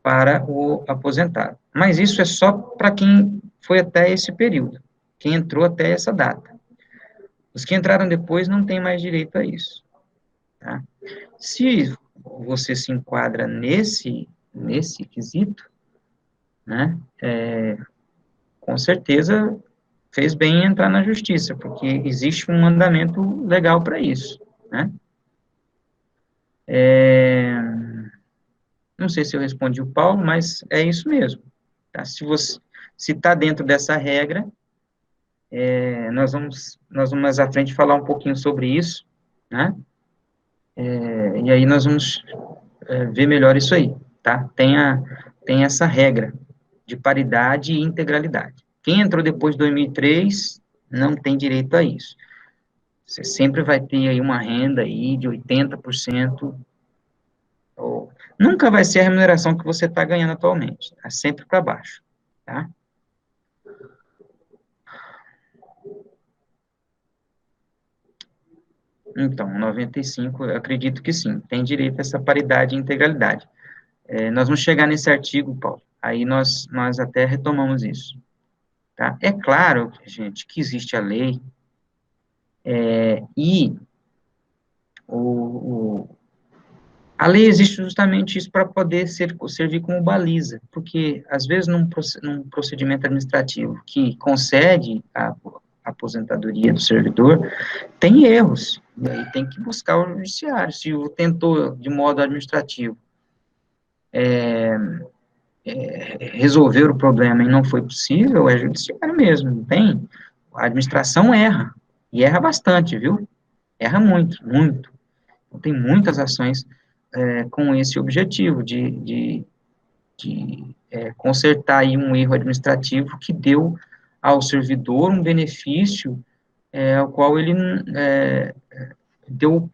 para o aposentado. Mas isso é só para quem foi até esse período, quem entrou até essa data. Os que entraram depois não têm mais direito a isso. Tá? Se você se enquadra nesse quesito, né, com certeza fez bem em entrar na justiça, porque existe um mandamento legal para isso, né? Não sei se eu respondi o Paulo, mas é isso mesmo. Tá? Se está dentro dessa regra, nós vamos mais à frente falar um pouquinho sobre isso, né? E aí nós vamos ver melhor isso aí, tá? Tem essa regra de paridade e integralidade. Quem entrou depois de 2003 não tem direito a isso. Você sempre vai ter aí uma renda aí de 80%, ou, nunca vai ser a remuneração que você está ganhando atualmente, tá? Sempre para baixo, tá? Então, 95, eu acredito que sim, tem direito a essa paridade e integralidade. Nós vamos chegar nesse artigo, Paulo, aí nós até retomamos isso, tá? É claro, gente, que existe a lei, e o, a lei existe justamente isso para poder servir como baliza, porque, às vezes, num procedimento administrativo que concede a aposentadoria do servidor, tem erros, e aí tem que buscar o judiciário. Se o tentou, de modo administrativo, resolver o problema e não foi possível, é judiciário mesmo, não tem? A administração erra, e erra bastante, viu? Erra muito, muito. Então, tem muitas ações com esse objetivo de consertar aí um erro administrativo que deu ao servidor um benefício ao qual ele deu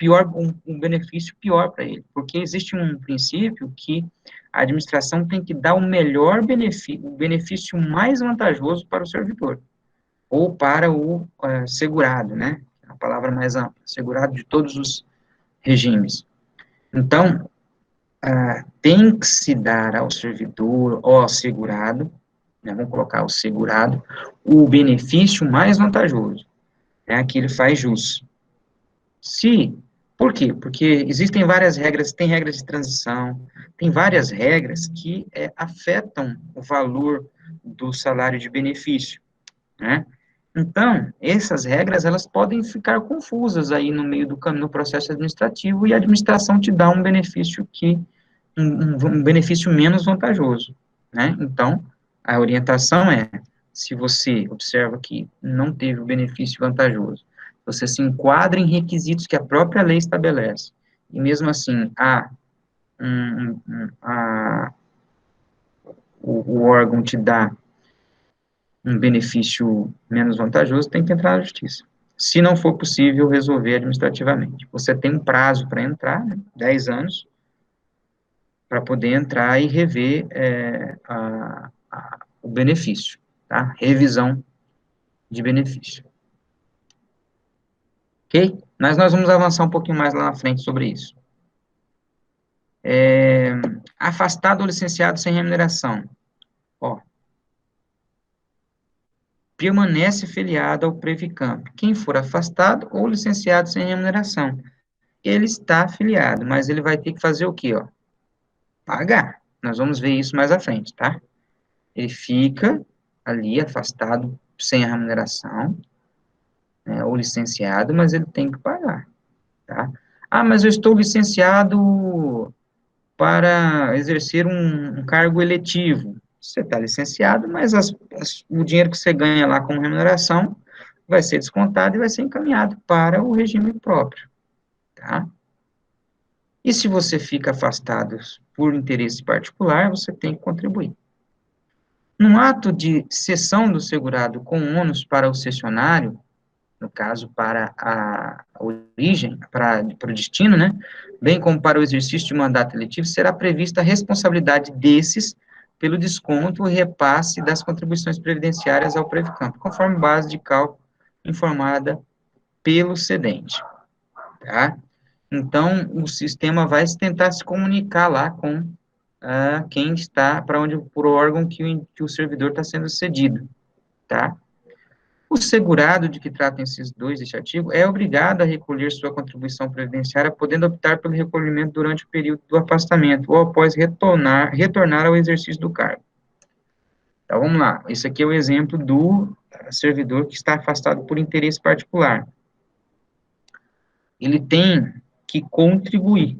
um benefício pior para ele, porque existe um princípio que a administração tem que dar o melhor benefício, o benefício mais vantajoso para o servidor, ou para o segurado, né? A palavra mais ampla, segurado de todos os regimes. Então, tem que se dar ao servidor ou ao segurado, né, vamos colocar o segurado, o benefício mais vantajoso, né, que ele faz jus. Se, por quê? Porque existem várias regras, tem regras de transição, tem várias regras que afetam o valor do salário de benefício, né? Então, essas regras, elas podem ficar confusas aí no meio do caminho, no processo administrativo, e a administração te dá um benefício um benefício menos vantajoso, né? Então, a orientação se você observa que não teve o benefício vantajoso, você se enquadra em requisitos que a própria lei estabelece, e mesmo assim um, um, a, o órgão te dá um benefício menos vantajoso, tem que entrar na justiça. Se não for possível resolver administrativamente. Você tem um prazo para entrar, né, 10 anos, para poder entrar e rever o benefício, tá? Revisão de benefício. Ok? Mas nós vamos avançar um pouquinho mais lá na frente sobre isso. Afastado ou licenciado sem remuneração. Ó, permanece filiado ao Previcamp. Quem for afastado ou licenciado sem remuneração, ele está afiliado, mas ele vai ter que fazer o quê, ó? Pagar. Nós vamos ver isso mais à frente, tá? Ele fica ali afastado sem a remuneração, né, ou licenciado, mas ele tem que pagar, tá? Ah, mas eu estou licenciado para exercer um cargo eletivo. Você está licenciado, mas o dinheiro que você ganha lá como remuneração vai ser descontado e vai ser encaminhado para o regime próprio, tá? E se você fica afastado por interesse particular, você tem que contribuir. Num ato de cessão do segurado com ônus para o cessionário, no caso, para a origem, para o destino, né, bem como para o exercício de mandato eletivo, será prevista a responsabilidade desses pelo desconto e repasse das contribuições previdenciárias ao Previcampo, conforme base de cálculo informada pelo cedente, tá? Então, o sistema vai tentar se comunicar lá com quem está, para onde, por órgão que o servidor está sendo cedido, tá? O segurado de que tratam esses dois deste artigo é obrigado a recolher sua contribuição previdenciária, podendo optar pelo recolhimento durante o período do afastamento ou após retornar ao exercício do cargo. Então, vamos lá. Esse aqui é o exemplo do servidor que está afastado por interesse particular. Ele tem que contribuir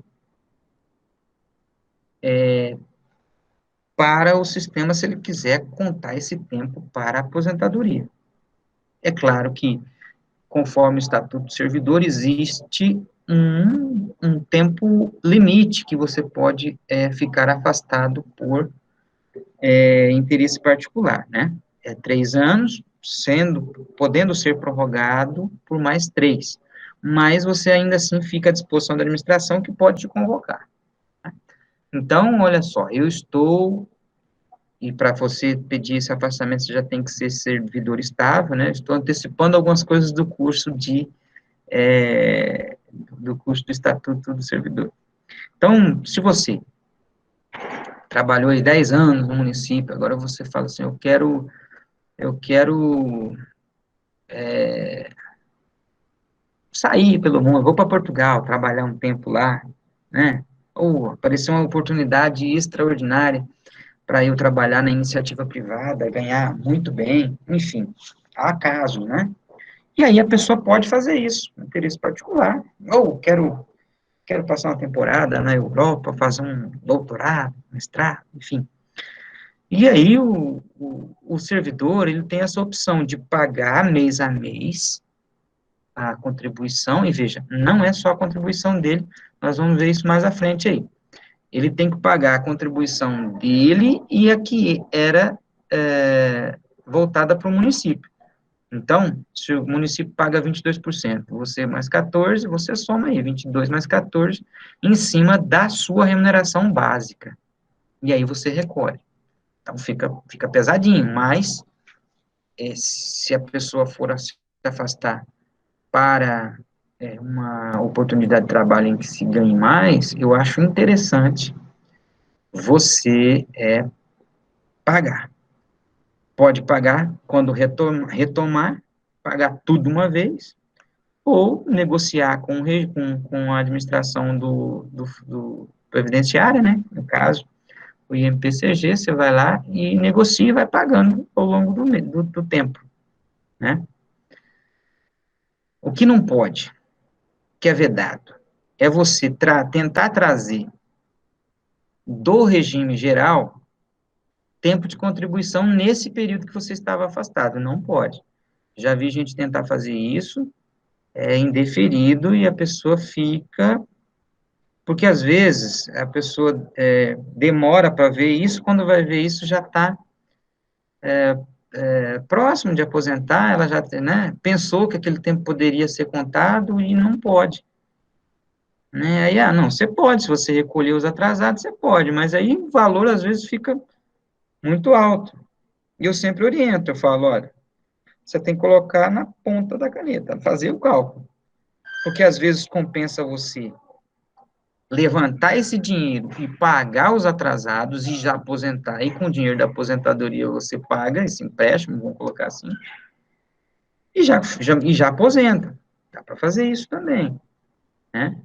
para o sistema se ele quiser contar esse tempo para a aposentadoria. É claro que, conforme o Estatuto do Servidor, existe um tempo limite que você pode ficar afastado por interesse particular, né? É 3 anos, podendo ser prorrogado por mais 3, mas você ainda assim fica à disposição da administração que pode te convocar. Então, olha só, e para você pedir esse afastamento, você já tem que ser servidor estável, né? Estou antecipando algumas coisas do curso do Estatuto do Servidor. Então, se você trabalhou aí 10 anos no município, agora você fala assim, eu quero sair pelo mundo, vou para Portugal, trabalhar um tempo lá, né? Ou apareceu uma oportunidade extraordinária para eu trabalhar na iniciativa privada, ganhar muito bem, enfim, há casos, né? E aí a pessoa pode fazer isso, interesse particular, ou quero passar uma temporada na Europa, fazer um doutorado, mestrado, enfim. E aí o servidor, ele tem essa opção de pagar mês a mês a contribuição, e veja, não é só a contribuição dele, nós vamos ver isso mais à frente aí. Ele tem que pagar a contribuição dele e a que era voltada para o município. Então, se o município paga 22%, você mais 14%, você soma aí 22 mais 14, em cima da sua remuneração básica. E aí você recolhe. Então, fica pesadinho, mas se a pessoa for se afastar para uma oportunidade de trabalho em que se ganhe mais, eu acho interessante você pagar. Pode pagar quando retomar, pagar tudo uma vez, ou negociar com a administração do previdenciária, né? No caso, o INPCG, você vai lá e negocia e vai pagando ao longo do tempo, né? O que não pode, que é vedado, é você tentar trazer do regime geral tempo de contribuição nesse período que você estava afastado. Não pode. Já vi gente tentar fazer isso, indeferido, e a pessoa fica. Porque às vezes a pessoa demora para ver isso, quando vai ver isso já está próximo de aposentar, ela já, né, pensou que aquele tempo poderia ser contado e não pode. Né? Aí, não, você pode, se você recolher os atrasados, você pode, mas aí o valor às vezes fica muito alto. E eu sempre oriento, eu falo, olha, você tem que colocar na ponta da caneta, fazer o cálculo. Porque às vezes compensa você levantar esse dinheiro e pagar os atrasados e já aposentar, e com o dinheiro da aposentadoria você paga esse empréstimo, vamos colocar assim, e já aposenta. Dá para fazer isso também, né?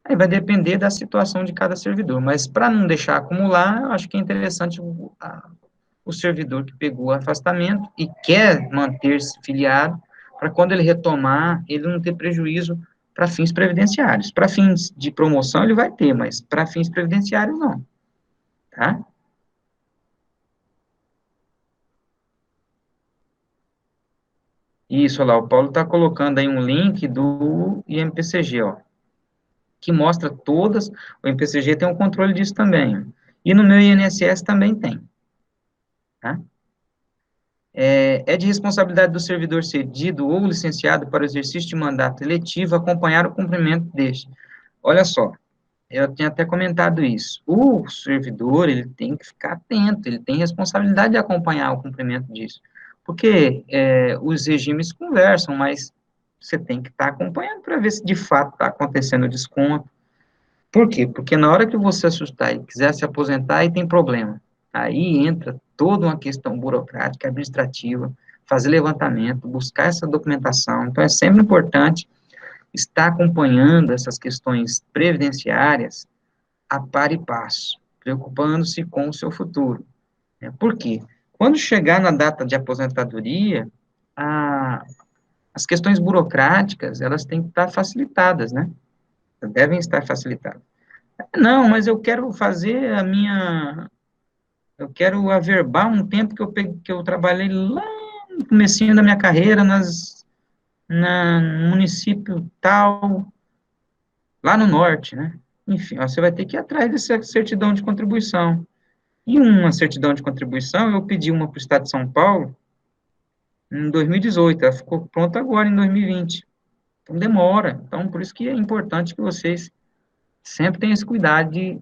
Aí vai depender da situação de cada servidor, mas para não deixar acumular, eu acho que é interessante o servidor que pegou o afastamento e quer manter-se filiado, para quando ele retomar, ele não ter prejuízo para fins previdenciários. Para fins de promoção ele vai ter, mas para fins previdenciários não, tá? Isso, olha lá, o Paulo está colocando aí um link do INPCG, ó, que mostra todas, o INPCG tem um controle disso também, ó, e no meu INSS também tem, tá? É de responsabilidade do servidor cedido ou licenciado para o exercício de mandato eletivo acompanhar o cumprimento deste. Olha só, eu tinha até comentado isso. O servidor, ele tem que ficar atento, ele tem responsabilidade de acompanhar o cumprimento disso. Porque os regimes conversam, mas você tem que estar acompanhando para ver se de fato está acontecendo o desconto. Por quê? Porque na hora que você assustar e quiser se aposentar, aí tem problema. Aí entra toda uma questão burocrática, administrativa, fazer levantamento, buscar essa documentação. Então, é sempre importante estar acompanhando essas questões previdenciárias a par e passo, preocupando-se com o seu futuro. Né? Por quê? Quando chegar na data de aposentadoria, a, as questões burocráticas, elas têm que estar facilitadas, né? Devem estar facilitadas. Não, mas eu quero fazer eu quero averbar um tempo que eu trabalhei lá no comecinho da minha carreira, no município tal, lá no norte, né? Enfim, ó, você vai ter que ir atrás dessa certidão de contribuição. E uma certidão de contribuição, eu pedi uma para o Estado de São Paulo em 2018, ela ficou pronta agora em 2020. Então demora. Então, por isso que é importante que vocês sempre tenham esse cuidado de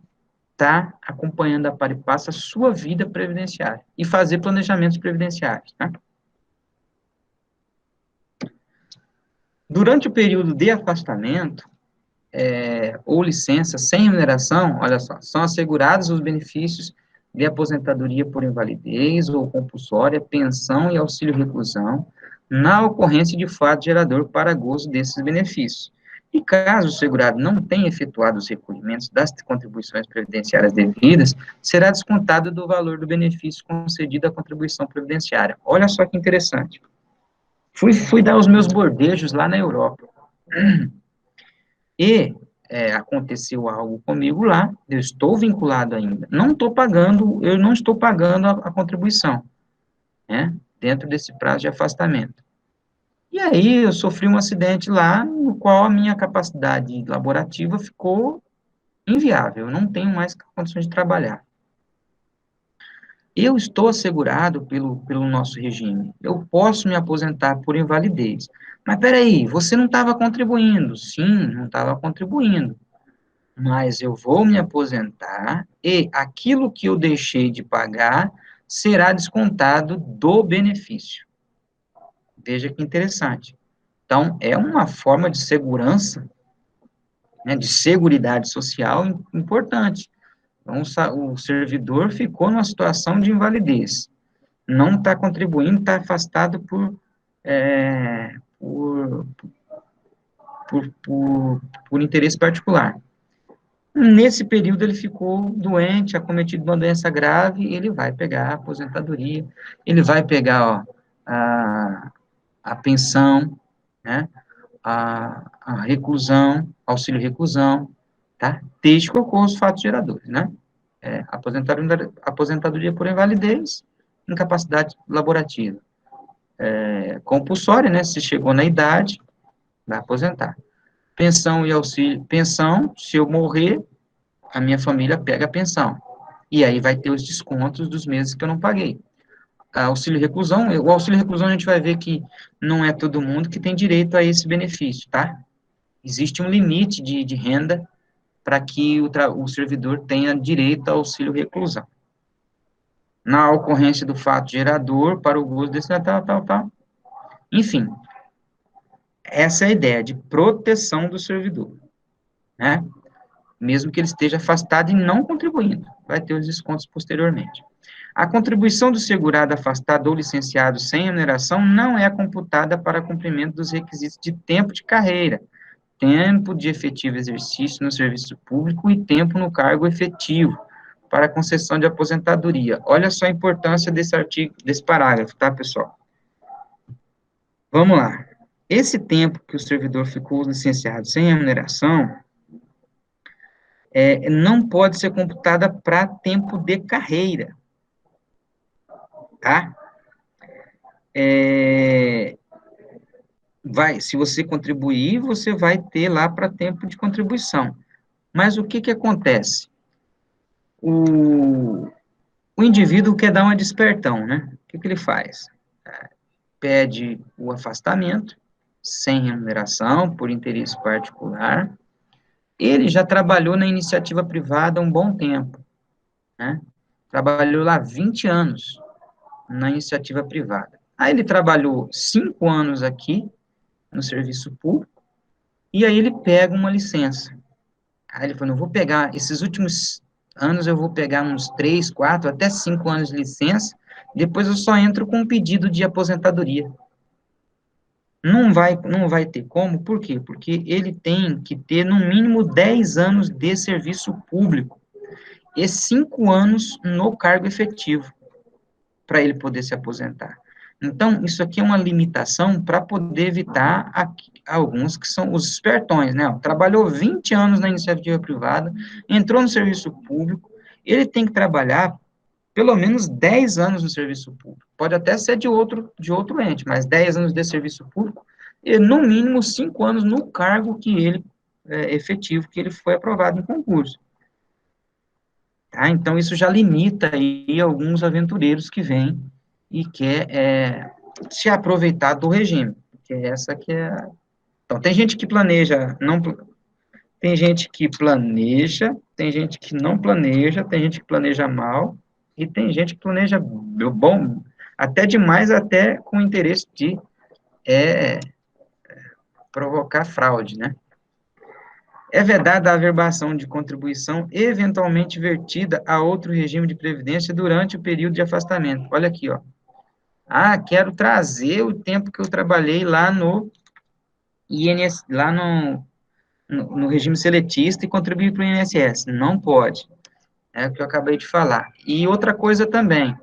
estar acompanhando a par e passo a sua vida previdenciária e fazer planejamentos previdenciários, tá? Durante o período de afastamento, ou licença sem remuneração, olha só, são assegurados os benefícios de aposentadoria por invalidez ou compulsória, pensão e auxílio-reclusão, na ocorrência de fato gerador para gozo desses benefícios. E caso o segurado não tenha efetuado os recolhimentos das contribuições previdenciárias devidas, será descontado do valor do benefício concedido à contribuição previdenciária. Olha só que interessante. Fui dar os meus bordejos lá na Europa. E aconteceu algo comigo lá, eu estou vinculado ainda, eu não estou pagando a contribuição, né, dentro desse prazo de afastamento. E aí eu sofri um acidente lá, no qual a minha capacidade laborativa ficou inviável, eu não tenho mais condições de trabalhar. Eu estou assegurado pelo nosso regime, eu posso me aposentar por invalidez. Mas peraí, você não estava contribuindo? Sim, não estava contribuindo. Mas eu vou me aposentar e aquilo que eu deixei de pagar será descontado do benefício. Veja que interessante. Então, é uma forma de segurança, né, de seguridade social importante. Então, o servidor ficou numa situação de invalidez, não está contribuindo, está afastado é, por, por, por interesse particular. Nesse período, ele ficou doente, acometido de uma doença grave, ele vai pegar a aposentadoria, ele vai pegar ó, a pensão, né, a reclusão, auxílio reclusão, tá? Desde que ocorram os fatos geradores, né? Aposentadoria por invalidez, incapacidade laborativa. Compulsória, né? Se chegou na idade, vai aposentar. Pensão e auxílio, pensão, se eu morrer, a minha família pega a pensão. E aí vai ter os descontos dos meses que eu não paguei. Auxílio reclusão, o auxílio reclusão a gente vai ver que não é todo mundo que tem direito a esse benefício, tá? Existe um limite de renda para que o servidor tenha direito ao auxílio reclusão. Na ocorrência do fato gerador, para o gozo desse tal. Enfim, essa é a ideia de proteção do servidor, né? Mesmo que ele esteja afastado e não contribuindo, vai ter os descontos posteriormente. A contribuição do segurado afastado ou licenciado sem remuneração não é computada para cumprimento dos requisitos de tempo de carreira, tempo de efetivo exercício no serviço público e tempo no cargo efetivo para concessão de aposentadoria. Olha só a importância desse artigo, desse parágrafo, tá, pessoal? Vamos lá. Esse tempo que o servidor ficou licenciado sem remuneração não pode ser computada para tempo de carreira, tá? Se você contribuir, você vai ter lá para tempo de contribuição. Mas o que que acontece? O indivíduo quer dar uma despertão, né? O que que ele faz? pede o afastamento, sem remuneração, por interesse particular. Ele já trabalhou na iniciativa privada há um bom tempo, né? Trabalhou lá 20 anos na iniciativa privada. Aí ele trabalhou 5 anos aqui no serviço público, e aí ele pega uma licença. Aí ele falou, não, vou pegar, esses últimos anos eu vou pegar uns 3, 4, até 5 anos de licença, depois eu só entro com um pedido de aposentadoria. Não vai ter como, por quê? Porque ele tem que ter no mínimo 10 anos de serviço público e 5 anos no cargo efetivo para ele poder se aposentar. Então, isso aqui é uma limitação para poder evitar alguns que são os espertões, né? Trabalhou 20 anos na iniciativa privada, entrou no serviço público, ele tem que trabalhar pelo menos 10 anos no serviço público. Pode até ser de outro ente, mas 10 anos de serviço público e, no mínimo, 5 anos no cargo que ele, efetivo, que ele foi aprovado em concurso. Tá? Então, isso já limita aí alguns aventureiros que vêm e quer se aproveitar do regime, porque essa que é... Então, tem gente que planeja, não, tem gente que planeja, tem gente que não planeja, tem gente que planeja mal, e tem gente que planeja bom, até demais, até com interesse de provocar fraude, né? É vedada a averbação de contribuição eventualmente vertida a outro regime de previdência durante o período de afastamento. Olha aqui, ó. Ah, quero trazer o tempo que eu trabalhei lá no INS, lá no regime seletista e contribuir para o INSS. Não pode. É o que eu acabei de falar. E outra coisa também,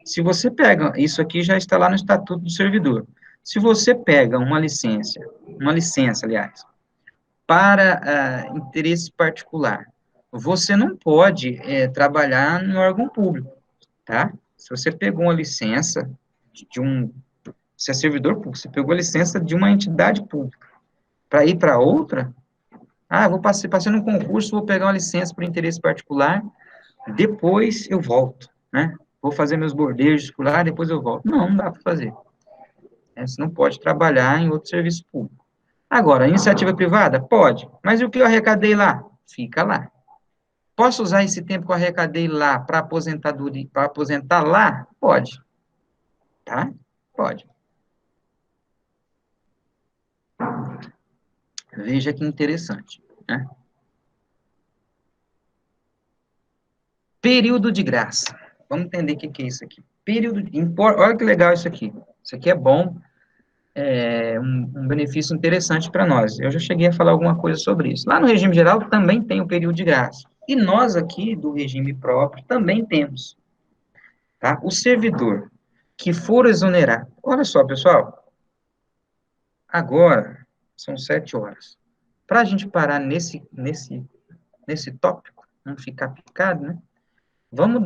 se você pega, isso aqui já está lá no Estatuto do Servidor. Se você pega uma licença, aliás, para interesse particular, você não pode trabalhar no órgão público, tá? Se você pegou uma licença de um, se é servidor público, você pegou a licença de uma entidade pública para ir para outra, passei num concurso, vou pegar uma licença para interesse particular, depois eu volto, né? Vou fazer meus bordejos por lá, depois eu volto. Não dá para fazer. Você não pode trabalhar em outro serviço público. Agora, iniciativa privada? Pode. Mas e o que eu arrecadei lá? Fica lá. Posso usar esse tempo que eu arrecadei lá para aposentadoria, para aposentar lá? Pode. Tá? Pode. Veja que interessante, né? Período de graça. Vamos entender o que é isso aqui. Olha que legal isso aqui. Isso aqui é bom, um benefício interessante para nós. Eu já cheguei a falar alguma coisa sobre isso. Lá no regime geral também tem o período de graça. E nós aqui, do regime próprio, também temos. Tá? O servidor que for exonerado. Olha só, pessoal. Agora são 7 horas. Para a gente parar nesse tópico, não ficar picado, né? Vamos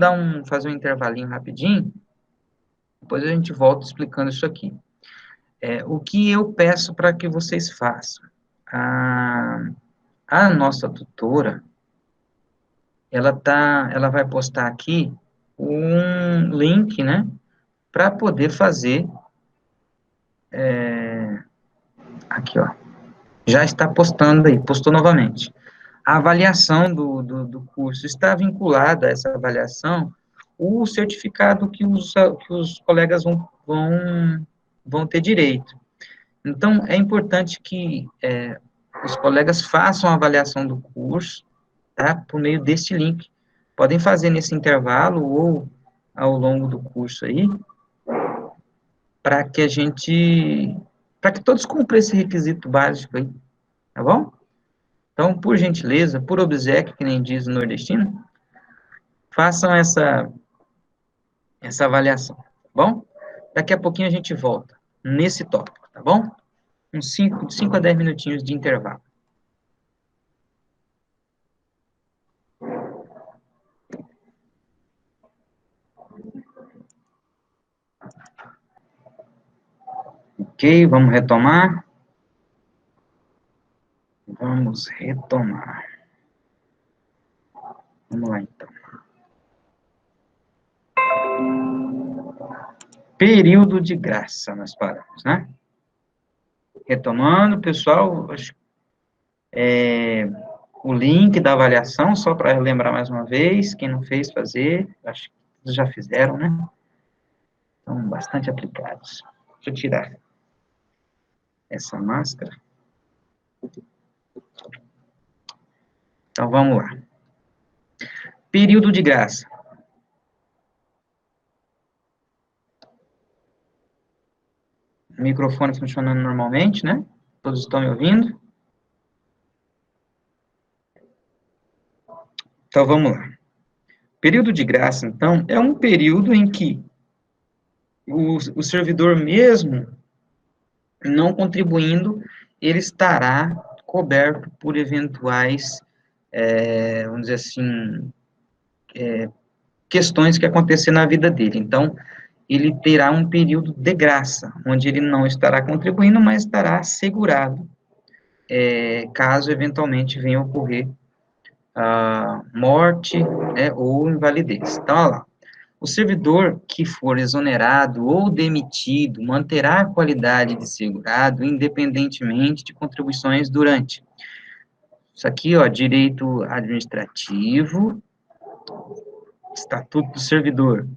fazer um intervalinho rapidinho, depois a gente volta explicando isso aqui. O que eu peço para que vocês façam? A nossa tutora, ela vai postar aqui um link, né, para poder fazer, aqui, ó, já está postando aí, postou novamente. A avaliação do curso está vinculada a essa avaliação o certificado que os colegas vão ter direito. Então, é importante que os colegas façam a avaliação do curso, tá? Por meio deste link. Podem fazer nesse intervalo ou ao longo do curso aí, para que para que todos cumpram esse requisito básico aí, tá bom? Então, por gentileza, por obséquio, que nem diz o nordestino, façam essa avaliação, tá bom? Daqui a pouquinho a gente volta nesse tópico, tá bom? Uns 5 a 10 minutinhos de intervalo. Ok, vamos retomar? Vamos retomar. Vamos lá, então. período de graça, nós paramos, né? Retomando, pessoal, o link da avaliação, só para lembrar mais uma vez, quem não fez, fazer, acho que vocês já fizeram, né? Estão bastante aplicados. Deixa eu tirar essa máscara. Então, vamos lá. Período de graça. O microfone funcionando normalmente, né? Todos estão me ouvindo? Então, vamos lá. Período de graça, então, é um período em que o servidor mesmo não contribuindo, ele estará coberto por eventuais, vamos dizer assim, questões que acontecer na vida dele. Então, ele terá um período de graça, onde ele não estará contribuindo, mas estará assegurado, caso eventualmente venha a ocorrer a morte, né, ou invalidez. Então, olha lá. O servidor que for exonerado ou demitido manterá a qualidade de segurado independentemente de contribuições durante. Isso aqui, ó, direito administrativo, estatuto do servidor.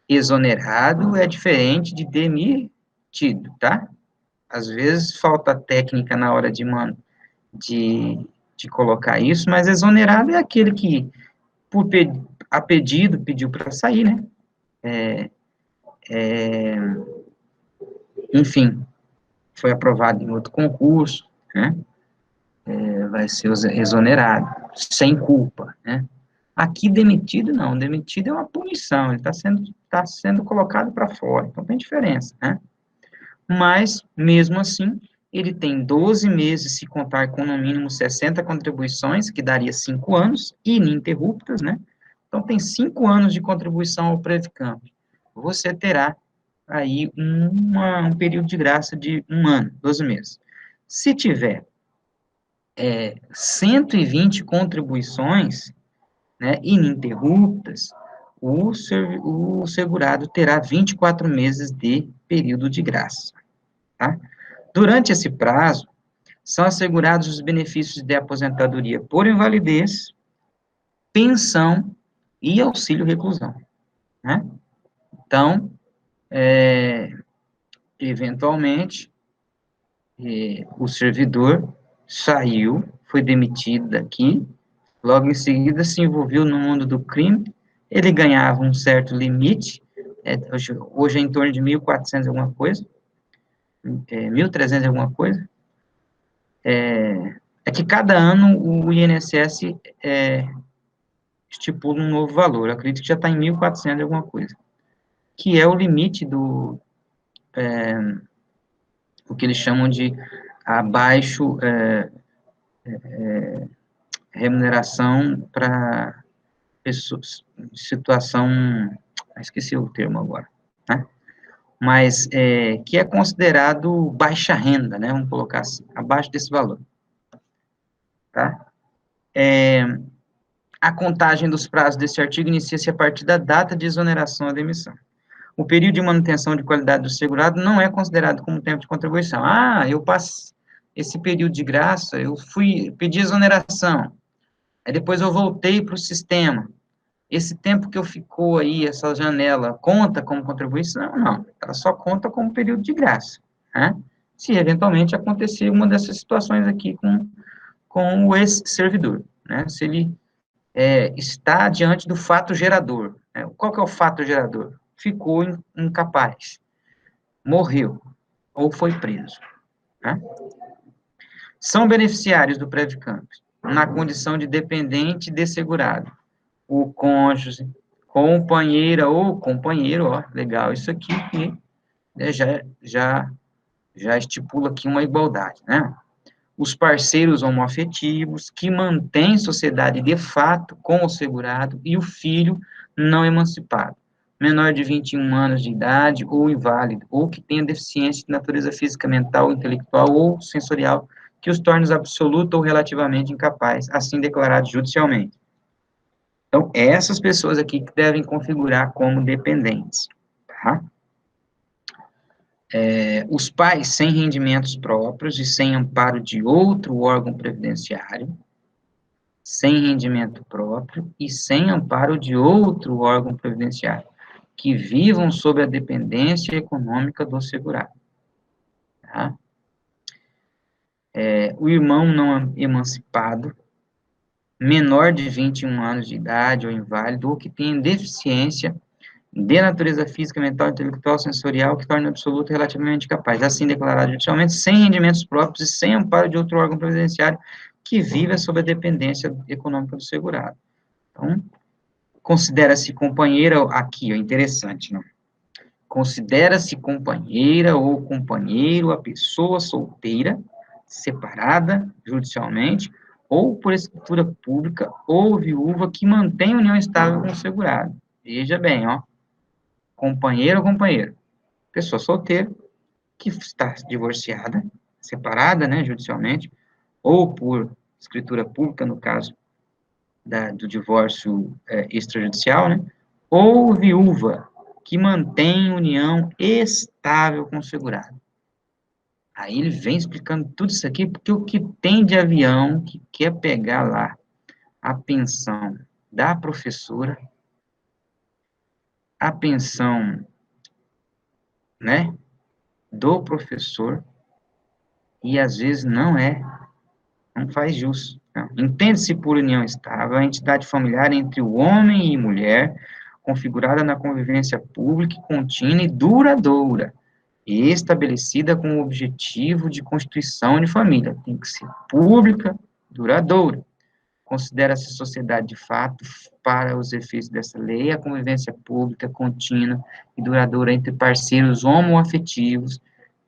Exonerado é diferente de demitido, tá? Às vezes falta técnica na hora de colocar isso, mas exonerado é aquele que, a pedido, pediu para sair, né? Enfim, foi aprovado em outro concurso, né? Vai ser exonerado, sem culpa, né? Aqui, demitido, não. Demitido é uma punição, ele tá sendo colocado para fora. Então, tem diferença, né? Mas, mesmo assim, ele tem 12 meses, se contar com no mínimo 60 contribuições, que daria 5 anos, ininterruptas, né? Então, tem 5 anos de contribuição ao Previcamp. Você terá aí um período de graça de 1 ano, 12 meses. Se tiver 120 contribuições, né, ininterruptas, o segurado terá 24 meses de período de graça. Tá? Durante esse prazo, são assegurados os benefícios de aposentadoria por invalidez, pensão e auxílio reclusão. Né? Então, eventualmente, o servidor saiu, foi demitido daqui, logo em seguida se envolveu no mundo do crime, ele ganhava um certo limite, hoje é em torno de 1.400 alguma coisa, 1.300 alguma coisa, é que cada ano o INSS estipula um novo valor, eu acredito que já está em 1.400 alguma coisa, que é o limite o que eles chamam de abaixo remuneração para pessoas, situação, esqueci o termo agora, né? Mas que é considerado baixa renda, né? Vamos colocar assim, abaixo desse valor, tá? A contagem dos prazos desse artigo inicia-se a partir da data de exoneração ou demissão. O período de manutenção de qualidade do segurado não é considerado como tempo de contribuição. Ah, eu passei esse período de graça, eu pedi exoneração, aí depois eu voltei para o sistema. Esse tempo que eu ficou aí, essa janela, conta como contribuição? Não, ela só conta como período de graça, né? Se eventualmente acontecer uma dessas situações aqui com o ex-servidor, né? Se ele está diante do fato gerador, né? Qual que é o fato gerador? Ficou incapaz, morreu, ou foi preso, né? São beneficiários do Previcamp, na condição de dependente de segurado, o cônjuge, companheira ou companheiro, ó, legal, isso aqui que já estipula aqui uma igualdade, né? Os parceiros homoafetivos que mantêm sociedade de fato com o segurado e o filho não emancipado, menor de 21 anos de idade ou inválido, ou que tenha deficiência de natureza física, mental, intelectual ou sensorial que os torne absoluta ou relativamente incapaz, assim declarado judicialmente. Então, essas pessoas aqui que devem configurar como dependentes, tá? Os pais sem rendimentos próprios e sem amparo de outro órgão previdenciário, sem rendimento próprio e sem amparo de outro órgão previdenciário, que vivam sob a dependência econômica do segurado. Tá? O irmão não emancipado, menor de 21 anos de idade ou inválido, ou que tenha deficiência de natureza física, mental, intelectual, sensorial, que torne absoluto e relativamente capaz, assim declarado judicialmente, sem rendimentos próprios e sem amparo de outro órgão previdenciário, que viva sob a dependência econômica do segurado. Então, considera-se companheira, aqui, é interessante, né? Considera-se companheira ou companheiro a pessoa solteira, separada judicialmente, ou por escritura pública, ou viúva que mantém união estável com o segurado. Veja bem, ó, companheiro ou companheiro. Pessoa solteira, que está divorciada, separada, né, judicialmente, ou por escritura pública, no caso do divórcio extrajudicial, né, ou viúva, que mantém união estável com o segurado. Aí ele vem explicando tudo isso aqui, porque o que tem de avião que quer pegar lá a pensão da professora, a pensão, né, do professor, e às vezes não faz jus. Entende-se por união estável a entidade familiar entre o homem e mulher, configurada na convivência pública, contínua e duradoura, e estabelecida com o objetivo de constituição de família. Tem que ser pública, duradoura. Considera-se sociedade de fato, para os efeitos dessa lei, a convivência pública, contínua e duradoura entre parceiros homoafetivos,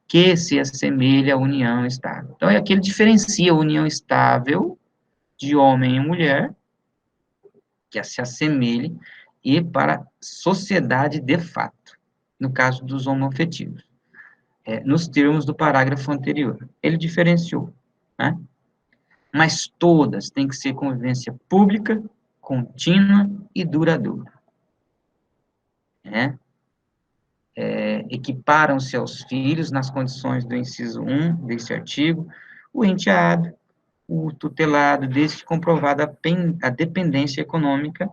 que se assemelha à união estável. Então, é aqui ele diferencia a união estável de homem e mulher, que se assemelhe, e para sociedade de fato, no caso dos homoafetivos, nos termos do parágrafo anterior. Ele diferenciou, né? Mas todas têm que ser convivência pública, contínua e duradoura. Né? Equiparam-se aos filhos nas condições do inciso 1 desse artigo, o enteado, o tutelado, desde que comprovada a dependência econômica,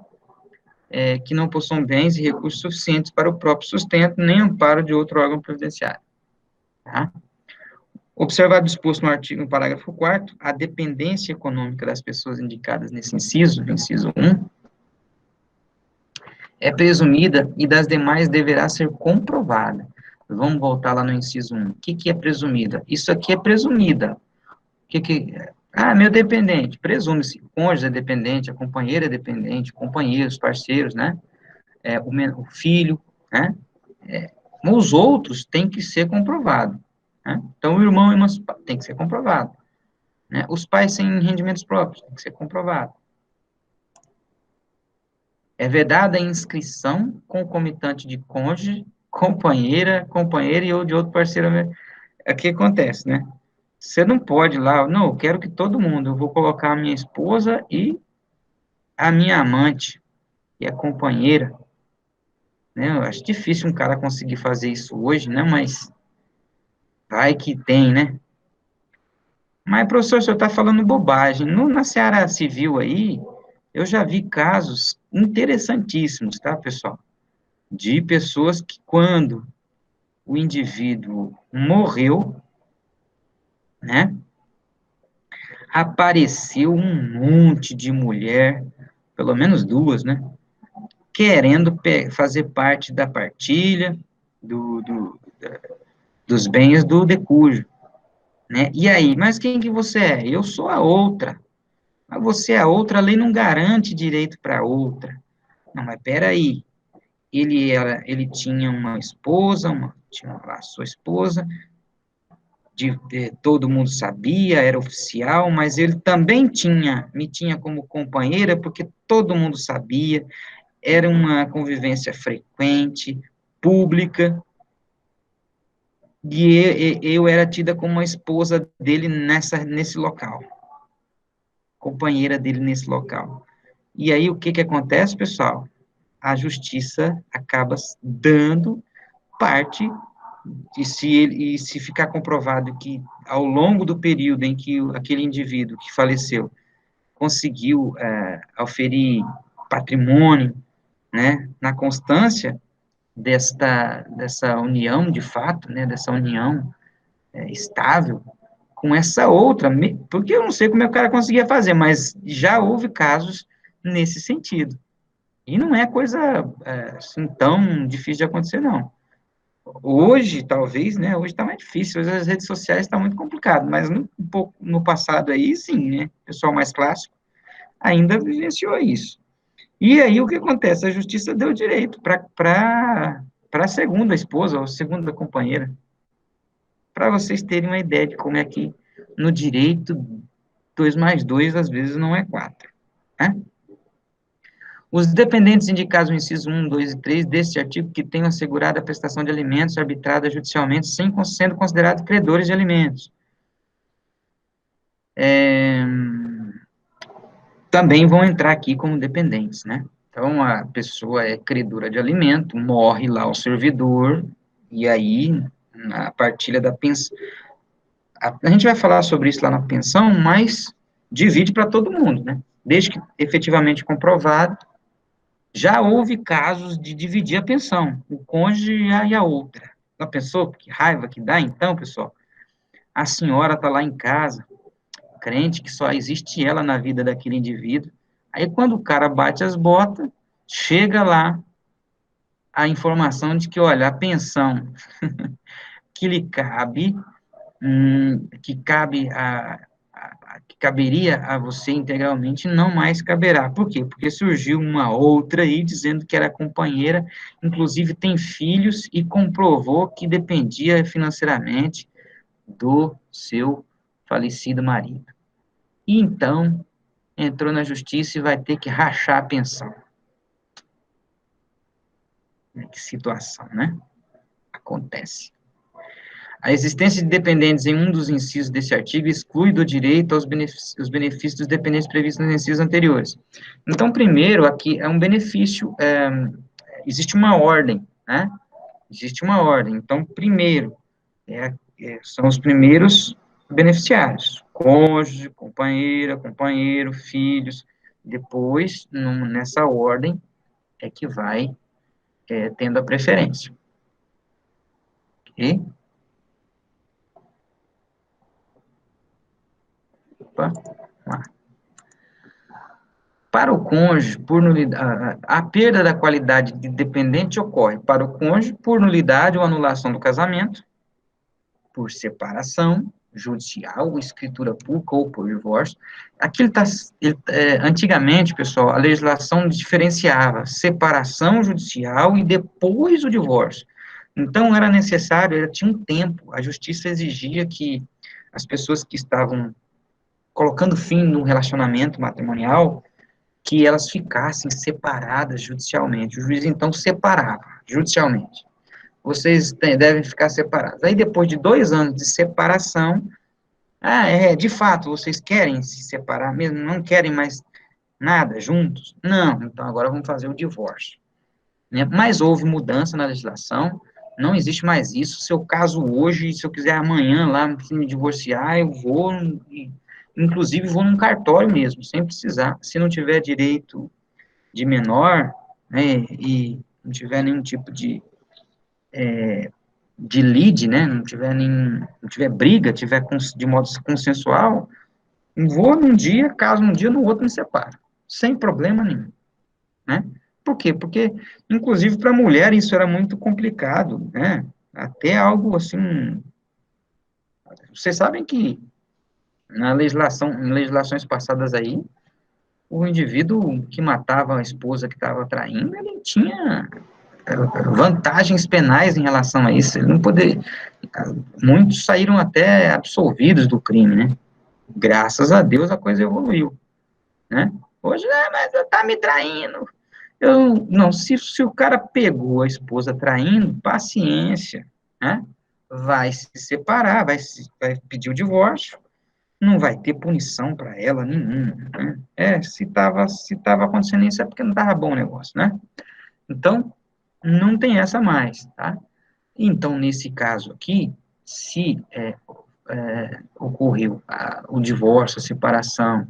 que não possuam bens e recursos suficientes para o próprio sustento, nem amparo de outro órgão previdenciário. Tá? Observado o disposto no parágrafo 4º, a dependência econômica das pessoas indicadas nesse inciso 1, é presumida e das demais deverá ser comprovada. Vamos voltar lá no inciso 1. O que é presumida? Isso aqui é presumida. Meu dependente, presume-se, o cônjuge é dependente, a companheira é dependente, companheiros, parceiros, né? O filho, né? Os outros têm que ser comprovados. Né? Então, o irmão tem que ser comprovado. Né? Os pais sem rendimentos próprios, tem que ser comprovado. É vedada a inscrição concomitante de cônjuge, companheira e ou de outro parceiro. O que acontece, né? Você não pode ir lá, não, eu quero que todo mundo, eu vou colocar a minha esposa e a minha amante, e a companheira, né? Eu acho difícil um cara conseguir fazer isso hoje, né? Mas vai que tem, né? Mas, professor, o senhor está falando bobagem. Na seara civil aí, eu já vi casos interessantíssimos, tá, pessoal? De pessoas que, quando o indivíduo morreu, né, apareceu um monte de mulher, pelo menos duas, né, querendo fazer parte da partilha dos bens do decújo, né? E aí, mas quem que você é? Eu sou a outra. Mas você é a outra, a lei não garante direito para outra. Não, mas peraí. Ele tinha uma esposa, tinha lá sua esposa, todo mundo sabia, era oficial, mas ele também me tinha como companheira, porque todo mundo sabia, era uma convivência frequente, pública, e eu era tida como uma esposa dele nesse local, companheira dele nesse local. E aí, o que acontece, pessoal? A justiça acaba dando parte E se ficar comprovado que, ao longo do período em que aquele indivíduo que faleceu conseguiu oferir patrimônio, né, na constância dessa união, de fato, né, dessa união estável, com essa outra, porque eu não sei como é que o cara conseguia fazer, mas já houve casos nesse sentido. E não é coisa assim, tão difícil de acontecer, não. Hoje, talvez, né? Hoje está mais difícil, hoje as redes sociais estão muito complicado, mas um pouco no passado aí, sim, né? O pessoal mais clássico ainda vivenciou isso. E aí o que acontece? A justiça deu direito para a segunda esposa, ou segunda companheira, para vocês terem uma ideia de como é que no direito 2 mais 2 às vezes não é 4, né? Os dependentes indicados no inciso 1, 2 e 3 deste artigo que tenham assegurado a prestação de alimentos arbitrada judicialmente sendo considerados credores de alimentos. Também vão entrar aqui como dependentes, né? Então, a pessoa é credora de alimento, morre lá o servidor, e aí, a partilha da pensão, a gente vai falar sobre isso lá na pensão, mas divide para todo mundo, né? Desde que efetivamente comprovado, já houve casos de dividir a pensão, o cônjuge e a outra. Já pensou? Que raiva que dá, então, pessoal? A senhora está lá em casa, crente que só existe ela na vida daquele indivíduo. Aí, quando o cara bate as botas, chega lá a informação de que, olha, a pensão que lhe cabe, que caberia a você integralmente, não mais caberá. Por quê? Porque surgiu uma outra aí dizendo que era companheira, inclusive tem filhos e comprovou que dependia financeiramente do seu falecido marido. E então entrou na justiça e vai ter que rachar a pensão. Que situação, né? Acontece. A existência de dependentes em um dos incisos desse artigo exclui do direito aos benefícios dos dependentes previstos nos incisos anteriores. Então, primeiro, aqui é um benefício, existe uma ordem, né? Existe uma ordem. Então, primeiro, são os primeiros beneficiários, cônjuge, companheira, companheiro, filhos. Depois, nessa ordem, é que vai tendo a preferência. Ok? Opa, lá. Para o cônjuge, por nulidade, a perda da qualidade de dependente ocorre para o cônjuge por nulidade ou anulação do casamento, por separação judicial, escritura pública ou por divórcio. Aqui antigamente, pessoal, a legislação diferenciava separação judicial e depois o divórcio. Então, era necessário, tinha um tempo, a justiça exigia que as pessoas que estavam colocando fim no relacionamento matrimonial, que elas ficassem separadas judicialmente. O juiz, então, separava judicialmente. Vocês devem ficar separados. Aí, depois de 2 anos de separação, de fato, vocês querem se separar mesmo? Não querem mais nada juntos? Não, então agora vamos fazer o divórcio. Né? Mas houve mudança na legislação, não existe mais isso. Se eu caso hoje, se eu quiser amanhã lá me divorciar, eu vou, inclusive vou num cartório mesmo, sem precisar. Se não tiver direito de menor, né, e não tiver nenhum tipo de lide, né, não tiver briga, tiver de modo consensual, vou num dia, caso num dia, no outro me separo, sem problema nenhum, né? Por quê? Porque, inclusive, para a mulher isso era muito complicado, né? Até algo assim, vocês sabem que em legislações passadas aí, o indivíduo que matava a esposa que estava traindo, ele tinha vantagens penais em relação a isso. Ele não poderia. Muitos saíram até absolvidos do crime, né? Graças a Deus a coisa evoluiu, né? Hoje, mas tá me traindo. Não, se o cara pegou a esposa traindo, paciência, né? Vai se separar, vai pedir o divórcio, não vai ter punição para ela nenhuma, né? Se tava acontecendo isso é porque não tava bom o negócio, né? Então, não tem essa mais, tá? Então, nesse caso aqui, se ocorreu o divórcio, a separação,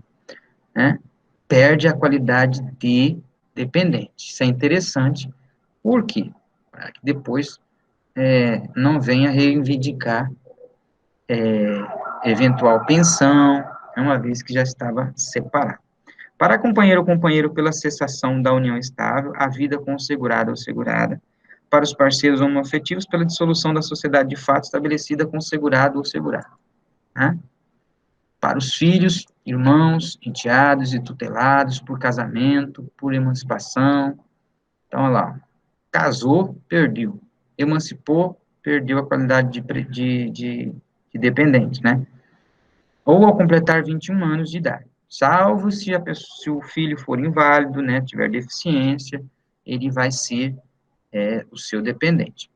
né, perde a qualidade de dependente. Isso é interessante, por quê? Para que depois não venha reivindicar eventual pensão, uma vez que já estava separado. Para companheiro ou companheiro pela cessação da união estável, a vida com o segurado ou segurada. Para os parceiros homoafetivos, pela dissolução da sociedade de fato estabelecida com o segurado ou segurada. Né? Para os filhos, irmãos, enteados e tutelados por casamento, por emancipação. Então, olha lá, casou, perdeu. Emancipou, perdeu a qualidade de dependente, né? Ou ao completar 21 anos de idade. Salvo se, se o filho for inválido, né, tiver deficiência, ele vai ser o seu dependente.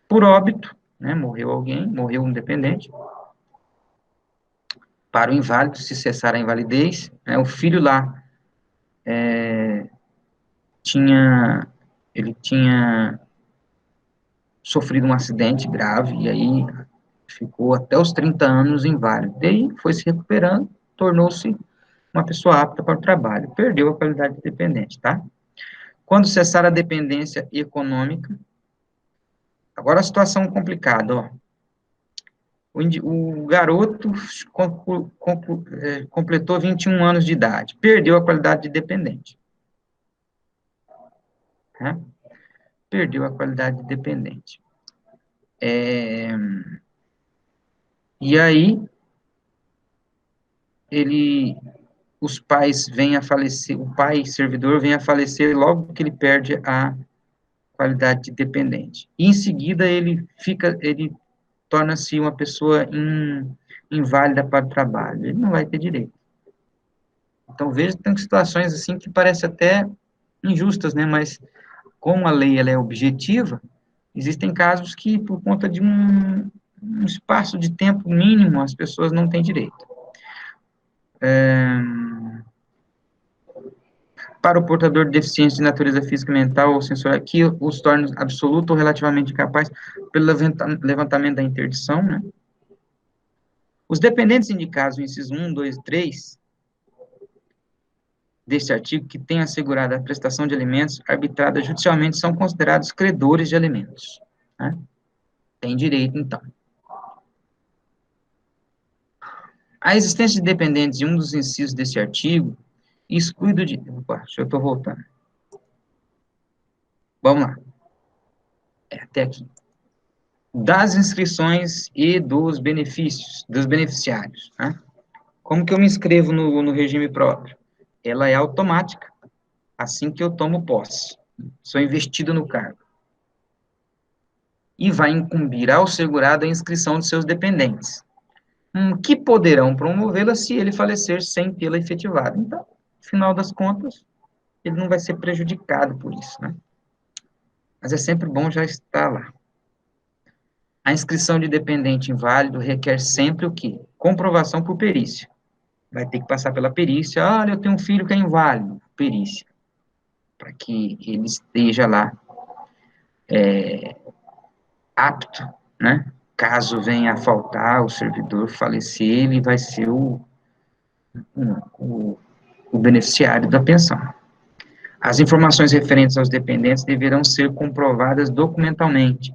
Por óbito, né, morreu alguém, morreu um dependente, para o inválido, se cessar a invalidez, né, o filho lá tinha, ele tinha sofrido um acidente grave, e aí ficou até os 30 anos inválido. Daí foi se recuperando, tornou-se uma pessoa apta para o trabalho. Perdeu a qualidade de dependente, tá? Quando cessar a dependência econômica, agora a situação complicada, ó. O garoto completou 21 anos de idade, perdeu a qualidade de dependente. Né? Perdeu a qualidade de dependente. E aí, os pais vêm a falecer, o pai servidor vem a falecer logo que ele perde a qualidade de dependente. E em seguida ele torna-se uma pessoa inválida para o trabalho. Ele não vai ter direito. Então, veja, tem situações assim que parecem até injustas, né? Mas, como a lei ela é objetiva, existem casos que, por conta de um espaço de tempo mínimo, as pessoas não têm direito. Para o portador de deficiência de natureza física, mental ou sensorial, que os torna absoluto ou relativamente capaz pelo levantamento da interdição, né? Os dependentes indicados no inciso 1, 2 e 3 deste artigo, que têm assegurado a prestação de alimentos arbitrada judicialmente, são considerados credores de alimentos. Né? Tem direito, então. A existência de dependentes em um dos incisos deste artigo exclui do... Opa, deixa eu estou voltando. Vamos lá. Até aqui. Das inscrições e dos benefícios, dos beneficiários. Né? Como que eu me inscrevo no regime próprio? Ela é automática, assim que eu tomo posse. Sou investido no cargo. E vai incumbir ao segurado a inscrição de seus dependentes, que poderão promovê-la se ele falecer sem tê-la efetivado. Então, no final das contas, ele não vai ser prejudicado por isso, né? Mas é sempre bom já estar lá. A inscrição de dependente inválido requer sempre o quê? Comprovação por perícia. Vai ter que passar pela perícia. Olha, eu tenho um filho que é inválido. Perícia. Para que ele esteja lá apto, né? Caso venha a faltar, o servidor falecer, ele vai ser o, o beneficiário da pensão. As informações referentes aos dependentes deverão ser comprovadas documentalmente.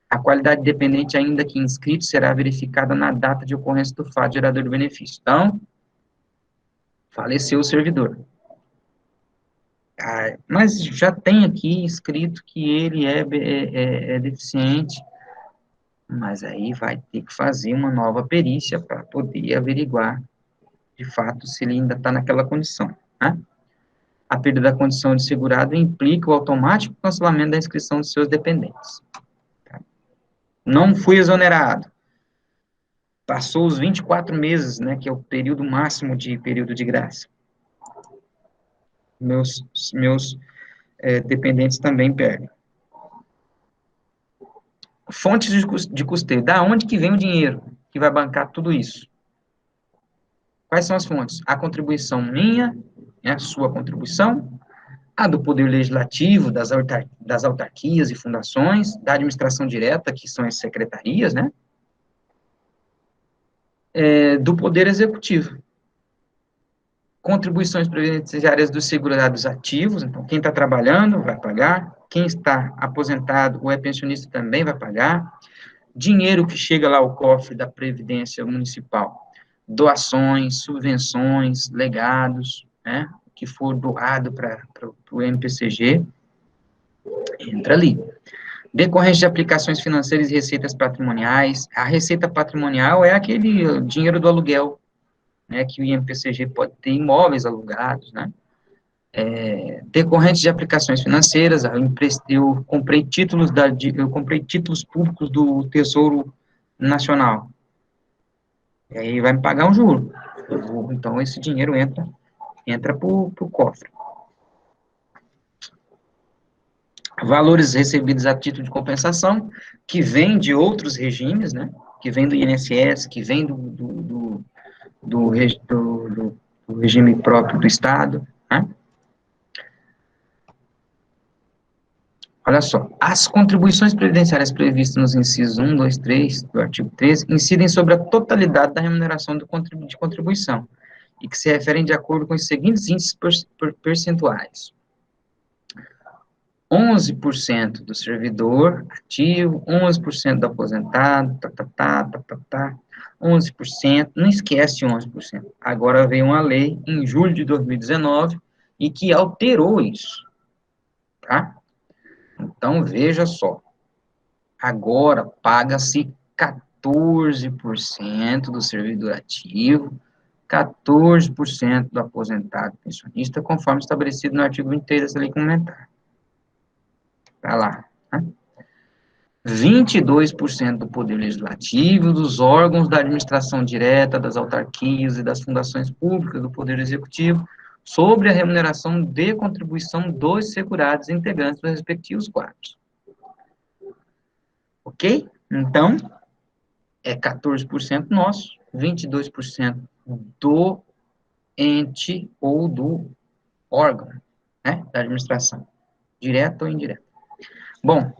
A qualidade dependente, ainda que inscrito, será verificada na data de ocorrência do fato gerador do benefício. Então, faleceu o servidor. Mas já tem aqui escrito que ele é deficiente, mas aí vai ter que fazer uma nova perícia para poder averiguar, de fato, se ele ainda está naquela condição, né? A perda da condição de segurado implica o automático cancelamento da inscrição de seus dependentes. Tá? Não fui exonerado. Passou os 24 meses, né, que é o período máximo de período de graça. Meus dependentes também perdem. Fontes de custeio. Da onde que vem o dinheiro que vai bancar tudo isso? Quais são as fontes? A contribuição minha, a sua contribuição, A do Poder Legislativo, das autarquias e fundações, da administração direta, que são as secretarias, né? Do Poder Executivo. Contribuições previdenciárias dos segurados ativos, então, quem está trabalhando vai pagar, quem está aposentado ou é pensionista também vai pagar. Dinheiro que chega lá ao cofre da Previdência Municipal, doações, subvenções, legados, né, que for doado para o MPCG, entra ali. Decorrência de aplicações financeiras e receitas patrimoniais. A receita patrimonial é aquele dinheiro do aluguel, né, que o INPCG pode ter imóveis alugados, né. Decorrente de aplicações financeiras, eu comprei títulos públicos do Tesouro Nacional. E aí vai me pagar um juro. Então, esse dinheiro entra para o cofre. Valores recebidos a título de compensação, que vem de outros regimes, né? Que vem do INSS, que vem do regime próprio do Estado, né? Olha só, as contribuições previdenciárias previstas nos incisos 1, 2, 3 do artigo 13 incidem sobre a totalidade da remuneração de contribuição e que se referem de acordo com os seguintes índices percentuais. 11% do servidor ativo, 11% do aposentado, 11%, não esquece 11%. Agora veio uma lei em julho de 2019 e que alterou isso, tá? Então, veja só, agora paga-se 14% do servidor ativo, 14% do aposentado pensionista, conforme estabelecido no artigo 23 dessa lei complementar. Tá lá. Tá? 22% do poder legislativo, dos órgãos da administração direta, das autarquias e das fundações públicas do poder executivo, sobre a remuneração de contribuição dos segurados integrantes dos respectivos quadros. Ok? Então, é 14% nosso, 22% do ente ou do órgão, né, da administração, direta ou indireta. Bom,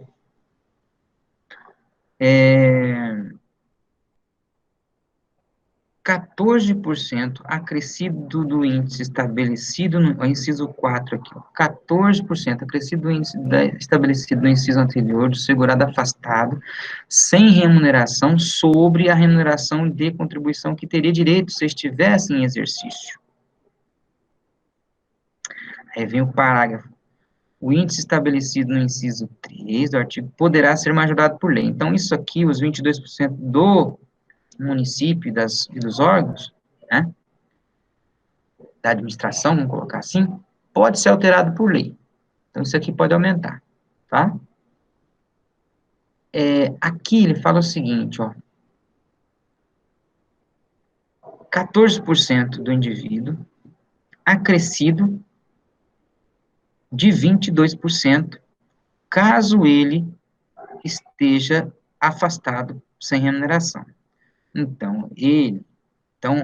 14% acrescido do índice estabelecido no inciso 4 aqui, ó, 14% acrescido do índice estabelecido no inciso anterior do segurado afastado, sem remuneração, sobre a remuneração de contribuição que teria direito se estivesse em exercício. Aí vem o parágrafo. O índice estabelecido no inciso 3 do artigo poderá ser majorado por lei. Então, isso aqui, os 22% do município e dos órgãos, né, da administração, vamos colocar assim, pode ser alterado por lei. Então, isso aqui pode aumentar, tá? Aqui ele fala o seguinte, ó, 14% do indivíduo acrescido de 22%, caso ele esteja afastado sem remuneração. Então,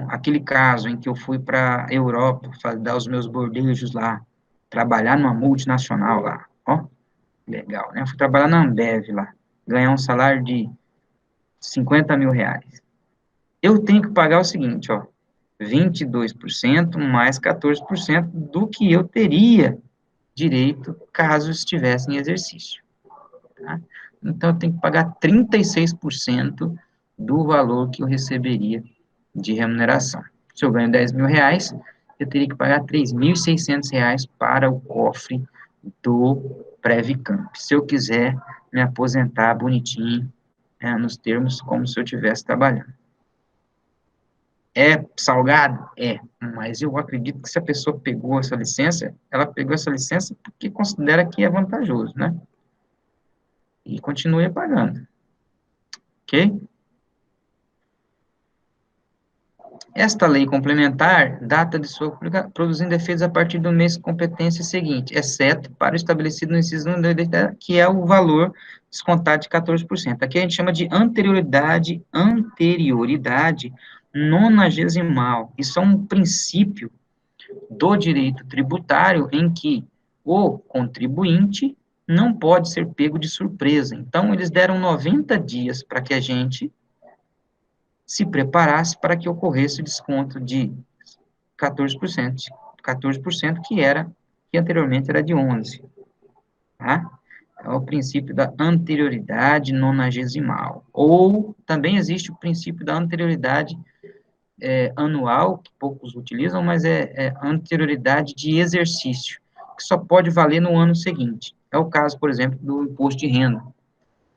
aquele caso em que eu fui para a Europa, dar os meus bordejos lá, trabalhar numa multinacional lá, ó, legal, né? Eu fui trabalhar na Ambev lá, ganhar um salário de 50 mil reais. Eu tenho que pagar o seguinte, ó, 22% mais 14% do que eu teria direito caso estivesse em exercício, tá? Então, eu tenho que pagar 36% do valor que eu receberia de remuneração. Se eu ganho 10 mil reais, eu teria que pagar 3.600 reais para o cofre do Previcamp. Se eu quiser me aposentar bonitinho, nos termos como se eu estivesse trabalhando. É salgado? É, mas eu acredito que se a pessoa pegou essa licença, ela pegou essa licença porque considera que é vantajoso, né? E continue pagando. Ok? Esta lei complementar data de sua publicação, produzindo efeitos a partir do mês de competência seguinte, exceto para o estabelecido no inciso 1, que é o valor descontado de 14%. Aqui a gente chama de anterioridade nonagesimal. Isso é um princípio do direito tributário em que o contribuinte não pode ser pego de surpresa. Então, eles deram 90 dias para que a gente se preparasse para que ocorresse o desconto de 14%, 14% que anteriormente era de 11%, tá? É o princípio da anterioridade nonagesimal. Ou também existe o princípio da anterioridade anual, que poucos utilizam, mas é anterioridade de exercício, que só pode valer no ano seguinte. É o caso, por exemplo, do imposto de renda.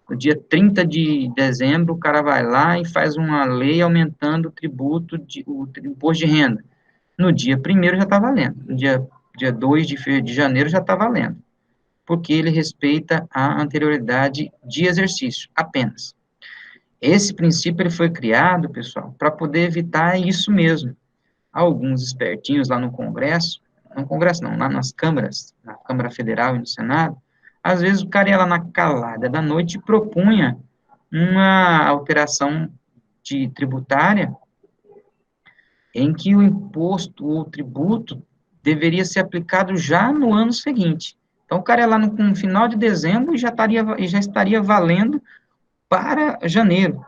No dia 30 de dezembro, o cara vai lá e faz uma lei aumentando o tributo, o imposto de renda. No dia 1º já está valendo, no dia 2 de janeiro já está valendo, porque ele respeita a anterioridade de exercício, apenas. Esse princípio ele foi criado, pessoal, para poder evitar isso mesmo. Alguns espertinhos lá no Congresso não, lá nas câmaras, na Câmara Federal e no Senado, às vezes o cara ia lá na calada da noite e propunha uma alteração tributária em que o imposto ou tributo deveria ser aplicado já no ano seguinte. Então, o cara ia lá no final de dezembro e já estaria valendo para janeiro.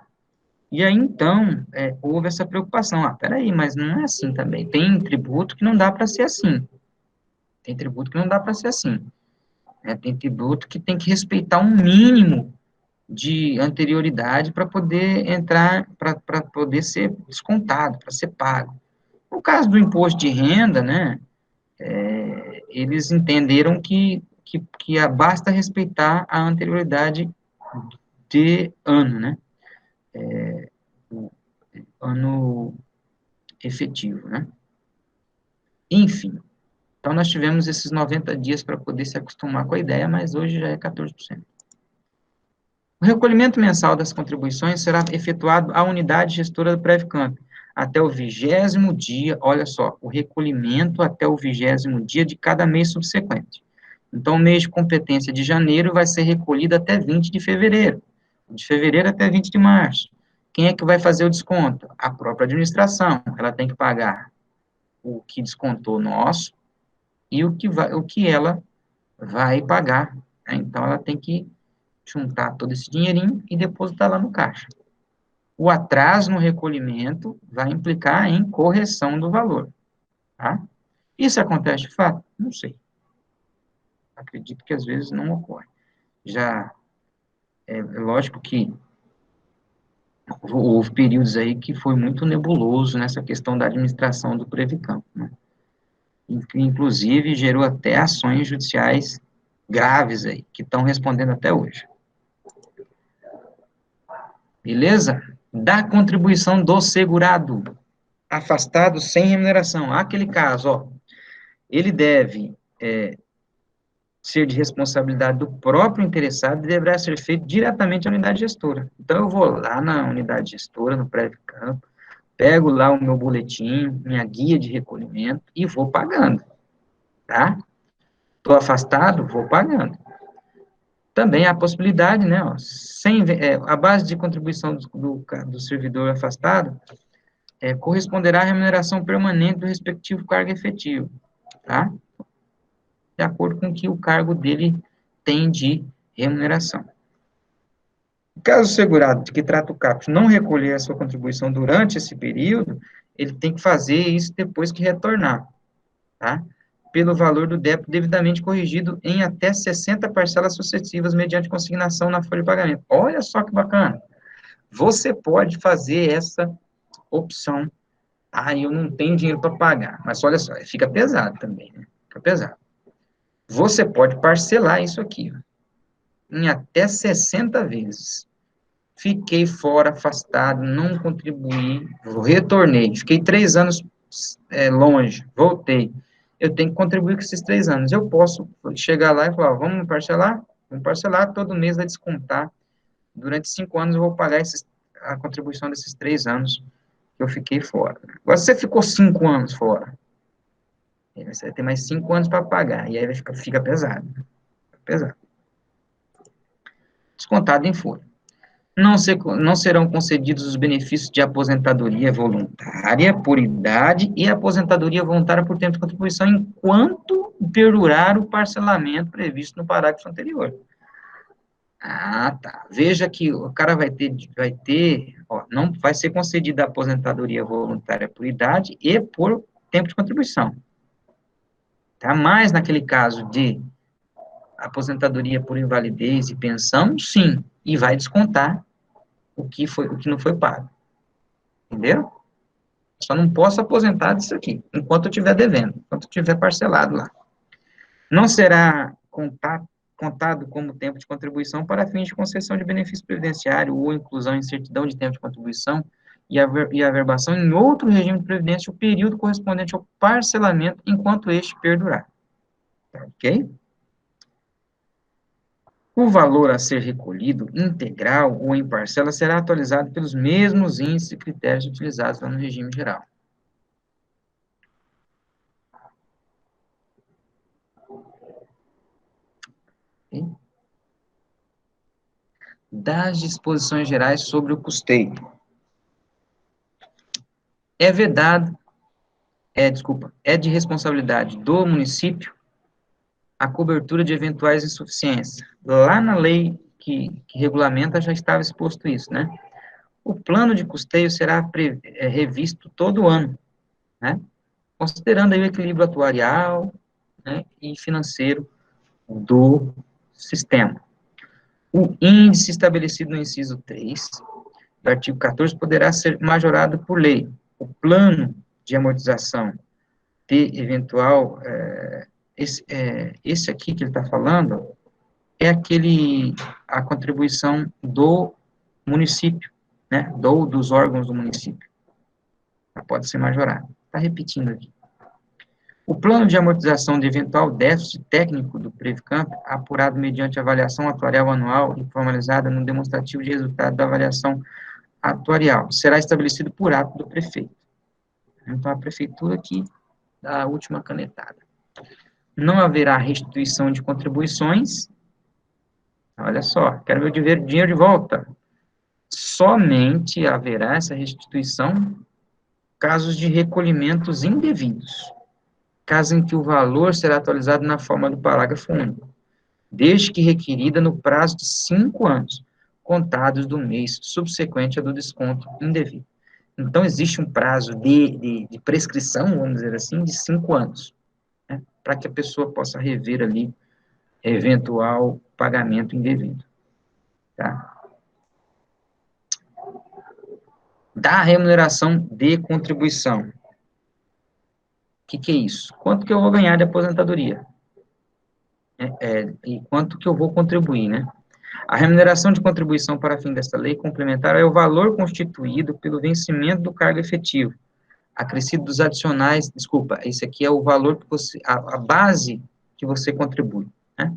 E aí, então, houve essa preocupação. Peraí, mas não é assim também. Tem tributo que não dá para ser assim. Tem tributo que não dá para ser assim. Tem tributo que tem que respeitar um mínimo de anterioridade para poder entrar, para poder ser descontado, para ser pago. No caso do imposto de renda, né, eles entenderam que basta respeitar a anterioridade de ano, né, o ano efetivo, né. Enfim, então nós tivemos esses 90 dias para poder se acostumar com a ideia, mas hoje já é 14%. O recolhimento mensal das contribuições será efetuado à unidade gestora do Previcamp, até o 20º dia, olha só, o recolhimento até o 20º dia de cada mês subsequente. Então, o mês de competência de janeiro vai ser recolhido até 20 de fevereiro, de fevereiro até 20 de março. Quem é que vai fazer o desconto? A própria administração, ela tem que pagar o que descontou nosso e o que ela vai pagar, né? Então, ela tem que juntar todo esse dinheirinho e depositar lá no caixa. O atraso no recolhimento vai implicar em correção do valor, tá? Isso acontece de fato? Não sei. Acredito que às vezes não ocorre. Já é lógico que houve períodos aí que foi muito nebuloso nessa questão da administração do Previcamp, né? Inclusive gerou até ações judiciais graves aí, que estão respondendo até hoje. Beleza? Da contribuição do segurado, afastado sem remuneração. Aquele caso, ó, ele deve ser de responsabilidade do próprio interessado e deverá ser feito diretamente à unidade gestora. Então, eu vou lá na unidade gestora, no Previcamp, pego lá o meu boletim, minha guia de recolhimento e vou pagando, tá? Estou afastado, vou pagando. Também há a possibilidade, né, ó, a base de contribuição do servidor afastado corresponderá à remuneração permanente do respectivo cargo efetivo, tá? De acordo com o que o cargo dele tem de remuneração. Caso o segurado de que trata o CAPES não recolher a sua contribuição durante esse período, ele tem que fazer isso depois que retornar, tá? Pelo valor do débito devidamente corrigido em até 60 parcelas sucessivas mediante consignação na folha de pagamento. Olha só que bacana. Você pode fazer essa opção. Eu não tenho dinheiro para pagar. Mas olha só, fica pesado também, né? Fica pesado. Você pode parcelar isso aqui, ó, em até 60 vezes. Fiquei fora, afastado, não contribuí, retornei. Fiquei 3 anos longe, voltei. Eu tenho que contribuir com esses 3 anos. Eu posso chegar lá e falar, vamos parcelar? Vamos parcelar, todo mês vai descontar. Durante 5 anos eu vou pagar a contribuição desses 3 anos que eu fiquei fora. Agora, se você ficou 5 anos fora, você vai ter mais 5 anos para pagar, e aí fica pesado. Fica pesado. Descontado em folha. Não serão concedidos os benefícios de aposentadoria voluntária por idade e aposentadoria voluntária por tempo de contribuição enquanto perdurar o parcelamento previsto no parágrafo anterior. Ah, tá. Veja que o cara ó, não vai ser concedida a aposentadoria voluntária por idade e por tempo de contribuição. Tá? Mas naquele caso de aposentadoria por invalidez e pensão, sim, e vai descontar o que não foi pago. Entendeu? Só não posso aposentar disso aqui, enquanto eu estiver devendo, enquanto eu estiver parcelado lá. Não será contado como tempo de contribuição para fins de concessão de benefício previdenciário ou inclusão em certidão de tempo de contribuição e averbação em outro regime de previdência o período correspondente ao parcelamento enquanto este perdurar. Tá, ok? O valor a ser recolhido, integral ou em parcela, será atualizado pelos mesmos índices e critérios utilizados lá no regime geral. Ok? Das disposições gerais sobre o custeio. É vedado, é de responsabilidade do município a cobertura de eventuais insuficiências. Lá na lei que regulamenta já estava exposto isso, né? O plano de custeio será revisto todo ano, né? Considerando aí o equilíbrio atuarial, né, e financeiro do sistema. O índice estabelecido no inciso 3 do artigo 14 poderá ser majorado por lei. O plano de amortização de eventual, esse aqui que ele está falando, é a contribuição do município, né, dos órgãos do município. Ela pode ser majorada. Está repetindo aqui. O plano de amortização de eventual déficit técnico do Previcamp, apurado mediante avaliação atuarial anual e formalizada no demonstrativo de resultado da avaliação atuarial, será estabelecido por ato do prefeito. Então, a prefeitura aqui dá a última canetada. Não haverá restituição de contribuições. Olha só, quero meu dinheiro de volta. Somente haverá essa restituição casos de recolhimentos indevidos, caso em que o valor será atualizado na forma do parágrafo único, desde que requerida no prazo de 5 anos, contados do mês subsequente ao do desconto indevido. Então, existe um prazo de prescrição, vamos dizer assim, de 5 anos, né, para que a pessoa possa rever ali eventual pagamento indevido. Tá? Da remuneração de contribuição. O que é isso? Quanto que eu vou ganhar de aposentadoria? E quanto que eu vou contribuir, né? A remuneração de contribuição para fim desta lei complementar é o valor constituído pelo vencimento do cargo efetivo, acrescido dos adicionais, desculpa, esse aqui é o valor que você, a base que você contribui, né?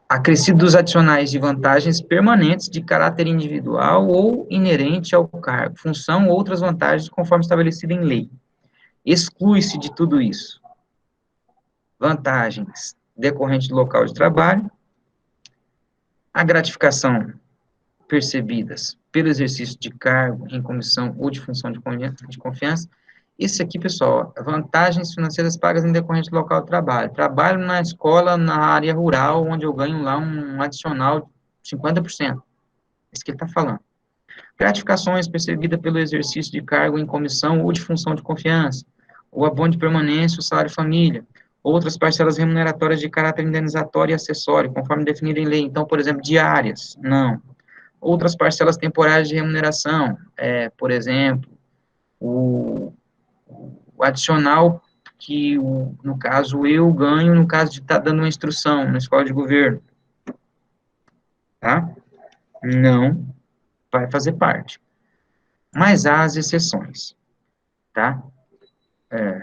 Acrescido dos adicionais de vantagens permanentes de caráter individual ou inerente ao cargo, função ou outras vantagens conforme estabelecido em lei. Exclui-se de tudo isso vantagens decorrentes do local de trabalho, a gratificação percebidas pelo exercício de cargo em comissão ou de função de confiança. Esse aqui, pessoal, vantagens financeiras pagas em decorrente do local de trabalho. Trabalho na escola, na área rural, onde eu ganho lá um adicional de 50%. Isso que ele está falando. Gratificações percebidas pelo exercício de cargo em comissão ou de função de confiança. O abono de permanência, o salário família. Outras parcelas remuneratórias de caráter indenizatório e acessório, conforme definido em lei. Então, por exemplo, diárias. Não. Outras parcelas temporárias de remuneração, por exemplo, o adicional que, no caso, eu ganho, no caso de estar dando uma instrução na escola de governo, tá? Não vai fazer parte. Mas há as exceções, tá?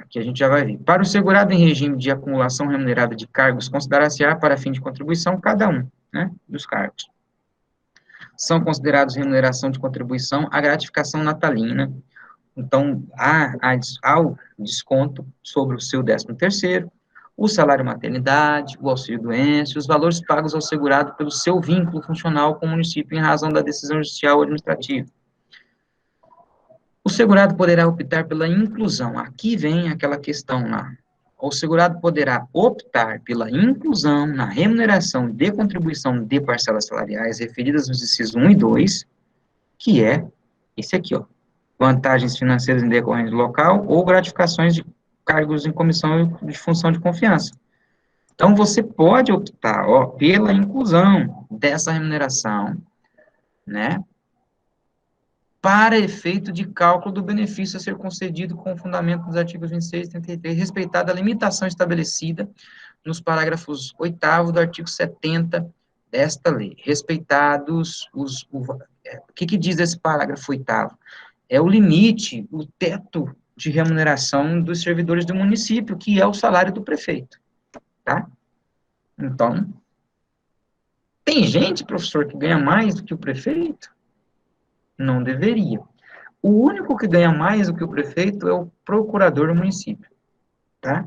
Que a gente já vai ver. Para o segurado em regime de acumulação remunerada de cargos, considerar-se-á para fim de contribuição cada um, né, dos cargos. São considerados remuneração de contribuição a gratificação natalina. Então, há o desconto sobre o seu 13º, o salário maternidade, o auxílio-doença e os valores pagos ao segurado pelo seu vínculo funcional com o município em razão da decisão judicial ou administrativa. O segurado poderá optar pela inclusão. Aqui vem aquela questão lá. O segurado poderá optar pela inclusão na remuneração de contribuição de parcelas salariais referidas nos incisos 1 e 2, que é esse aqui, ó. Vantagens financeiras em decorrência do local ou gratificações de cargos em comissão de função de confiança. Então, você pode optar, ó, pela inclusão dessa remuneração, né, para efeito de cálculo do benefício a ser concedido com o fundamento dos artigos 26 e 33, respeitada a limitação estabelecida nos parágrafos 8º do artigo 70 desta lei. Respeitados o que diz esse parágrafo 8º? É o limite, o teto de remuneração dos servidores do município, que é o salário do prefeito, tá? Então, tem gente, professor, que ganha mais do que o prefeito? Não deveria. O único que ganha mais do que o prefeito é o procurador do município, tá?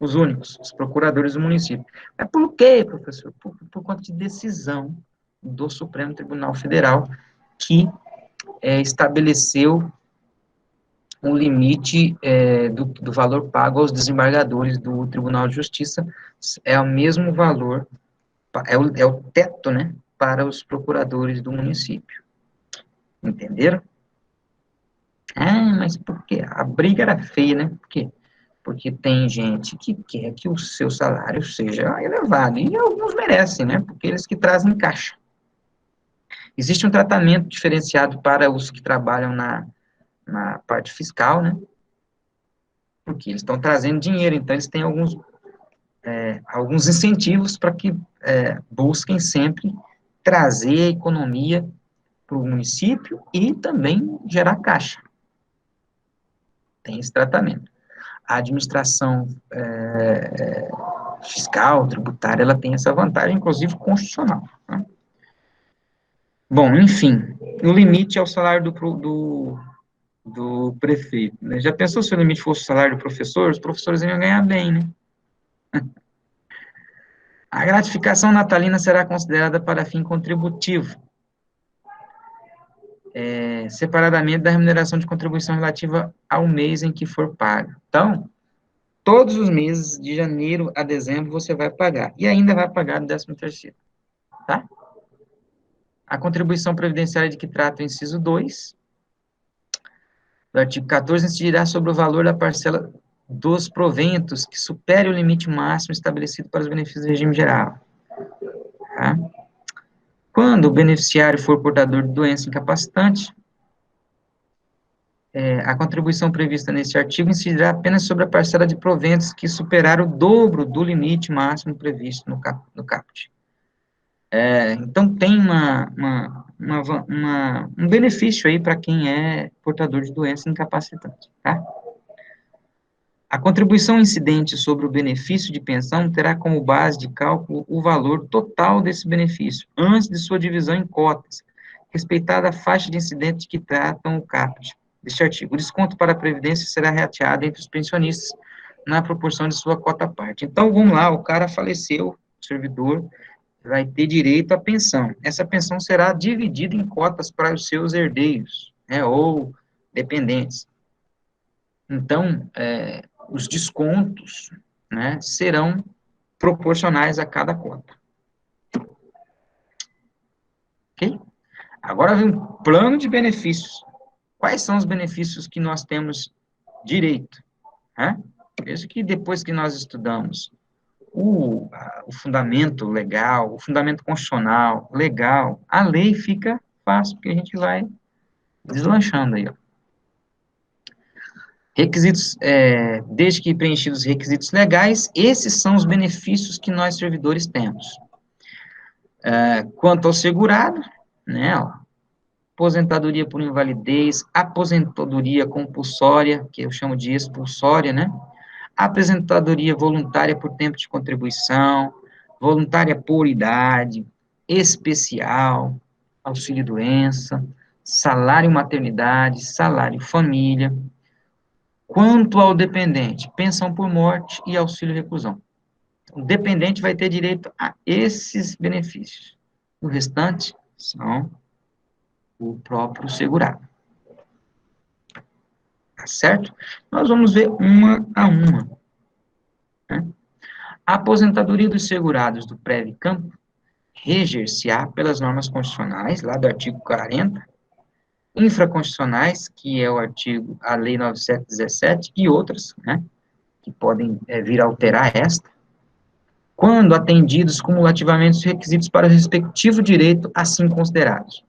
Os únicos, os procuradores do município. Mas por quê, professor? Por conta de decisão do Supremo Tribunal Federal, que estabeleceu um limite do valor pago aos desembargadores do Tribunal de Justiça, é o mesmo valor, é o teto, né, para os procuradores do município. Entenderam? Ah, mas por quê? A briga era feia, né? Por quê? Porque tem gente que quer que o seu salário seja elevado, e alguns merecem, né? Porque eles que trazem caixa. Existe um tratamento diferenciado para os que trabalham na parte fiscal, né? Porque eles estão trazendo dinheiro, então eles têm alguns incentivos para que busquem sempre trazer economia para o município e também gerar caixa. Tem esse tratamento. A administração fiscal, tributária, ela tem essa vantagem, inclusive constitucional. Né? Bom, enfim, o limite é o salário do prefeito. Né? Já pensou se o limite fosse o salário do professor? Os professores iam ganhar bem, né? A gratificação natalina será considerada para fim contributivo, separadamente da remuneração de contribuição relativa ao mês em que for paga. Então, todos os meses, de janeiro a dezembro, você vai pagar. E ainda vai pagar no 13º, tá? A contribuição previdenciária de que trata o inciso 2, do artigo 14, incidirá sobre o valor da parcela dos proventos que supere o limite máximo estabelecido para os benefícios do regime geral. Tá? Quando o beneficiário for portador de doença incapacitante, a contribuição prevista neste artigo incidirá apenas sobre a parcela de proventos que superar o dobro do limite máximo previsto no caput. Então, tem um benefício aí para quem é portador de doença incapacitante, tá? A contribuição incidente sobre o benefício de pensão terá como base de cálculo o valor total desse benefício, antes de sua divisão em cotas, respeitada a faixa de incidente que tratam o caput deste artigo. O desconto para a Previdência será rateado entre os pensionistas na proporção de sua cota parte. Então, vamos lá, o cara faleceu, o servidor vai ter direito à pensão. Essa pensão será dividida em cotas para os seus herdeiros, né, ou dependentes. Então, os descontos, né, serão proporcionais a cada cota. Ok? Agora vem um plano de benefícios. Quais são os benefícios que nós temos direito? Né? Veja que depois que nós estudamos o fundamento legal, o fundamento constitucional, legal, a lei fica fácil, porque a gente vai deslanchando aí, ó. Requisitos, desde que preenchidos os requisitos legais, esses são os benefícios que nós servidores temos. Quanto ao segurado, né, ó, aposentadoria por invalidez, aposentadoria compulsória, que eu chamo de expulsória, né, aposentadoria voluntária por tempo de contribuição, voluntária por idade, especial, auxílio-doença, salário maternidade, salário família, Quanto ao dependente, pensão por morte e auxílio reclusão. O dependente vai ter direito a esses benefícios. O restante são o próprio segurado. Tá certo? Nós vamos ver uma a uma. Né? A aposentadoria dos segurados do Previ-Campo reger-se-á pelas normas constitucionais, lá do artigo 40, infraconstitucionais, que é o artigo, a Lei 9.717, e outras, né, que podem vir a alterar esta, quando atendidos cumulativamente os requisitos para o respectivo direito assim considerados.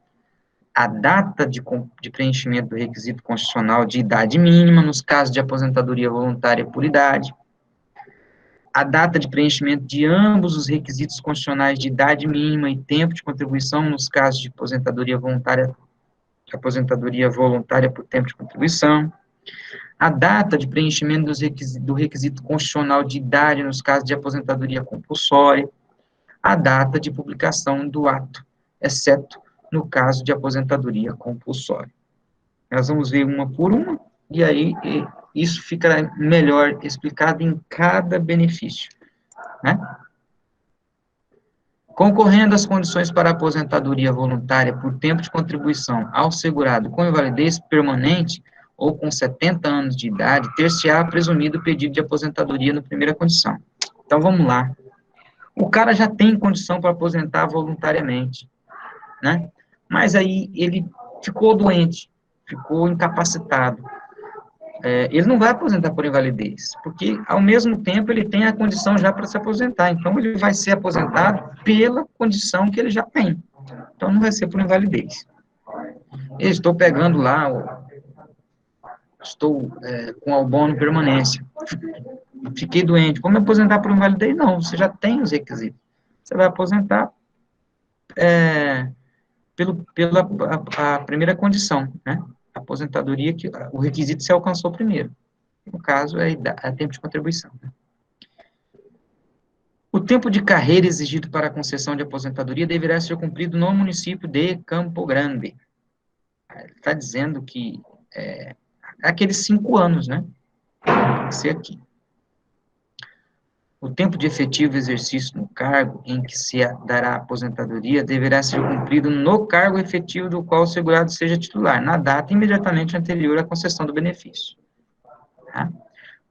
A data de preenchimento do requisito constitucional de idade mínima, nos casos de aposentadoria voluntária por idade, a data de preenchimento de ambos os requisitos constitucionais de idade mínima e tempo de contribuição, nos casos de aposentadoria voluntária por tempo de contribuição, a data de preenchimento do requisito constitucional de idade nos casos de aposentadoria compulsória, a data de publicação do ato, exceto no caso de aposentadoria compulsória. Nós vamos ver uma por uma, e aí isso ficará melhor explicado em cada benefício, né? Concorrendo às condições para aposentadoria voluntária por tempo de contribuição ao segurado com invalidez permanente ou com 70 anos de idade, ter-se-á presumido o pedido de aposentadoria na primeira condição. Então, vamos lá. O cara já tem condição para aposentar voluntariamente, né? Mas aí ele ficou doente, ficou incapacitado. Ele não vai aposentar por invalidez, porque ao mesmo tempo ele tem a condição já para se aposentar, então ele vai ser aposentado pela condição que ele já tem, então não vai ser por invalidez. Eu estou pegando lá, estou com abono permanência, fiquei doente, vou me aposentar por invalidez? Não, você já tem os requisitos, você vai aposentar pela a primeira condição, né? Aposentadoria, que o requisito se alcançou primeiro. No caso, é tempo de contribuição. O tempo de carreira exigido para a concessão de aposentadoria deverá ser cumprido no município de Campo Grande. Ele está dizendo que aqueles 5 anos, né? Tem que ser aqui. O tempo de efetivo exercício no cargo em que se dará a aposentadoria deverá ser cumprido no cargo efetivo do qual o segurado seja titular, na data imediatamente anterior à concessão do benefício. Tá?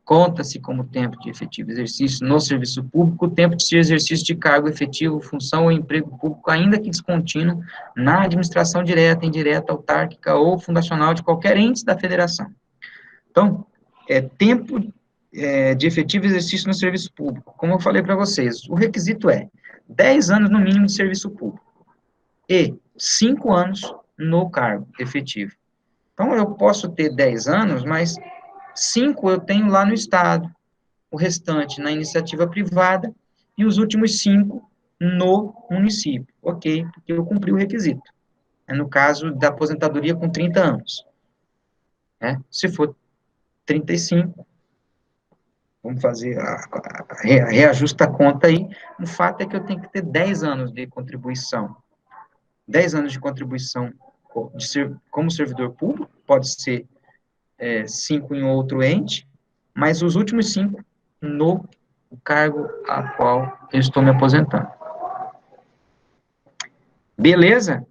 Conta-se como tempo de efetivo exercício no serviço público o tempo de exercício de cargo efetivo, função ou emprego público, ainda que descontínuo, na administração direta, indireta, autárquica ou fundacional de qualquer ente da federação. Então, tempo de efetivo exercício no serviço público. Como eu falei para vocês, o requisito é 10 anos no mínimo de serviço público e 5 anos no cargo efetivo. Então, eu posso ter 10 anos, mas 5 eu tenho lá no Estado, o restante na iniciativa privada e os últimos 5 no município. Ok, porque eu cumpri o requisito. No caso da aposentadoria com 30 anos. Se for 35, vamos fazer, reajusta a conta aí, o fato é que eu tenho que ter 10 anos de contribuição. 10 anos de contribuição como servidor público, pode ser 5 em outro ente, mas os últimos 5 no cargo a qual eu estou me aposentando. Beleza?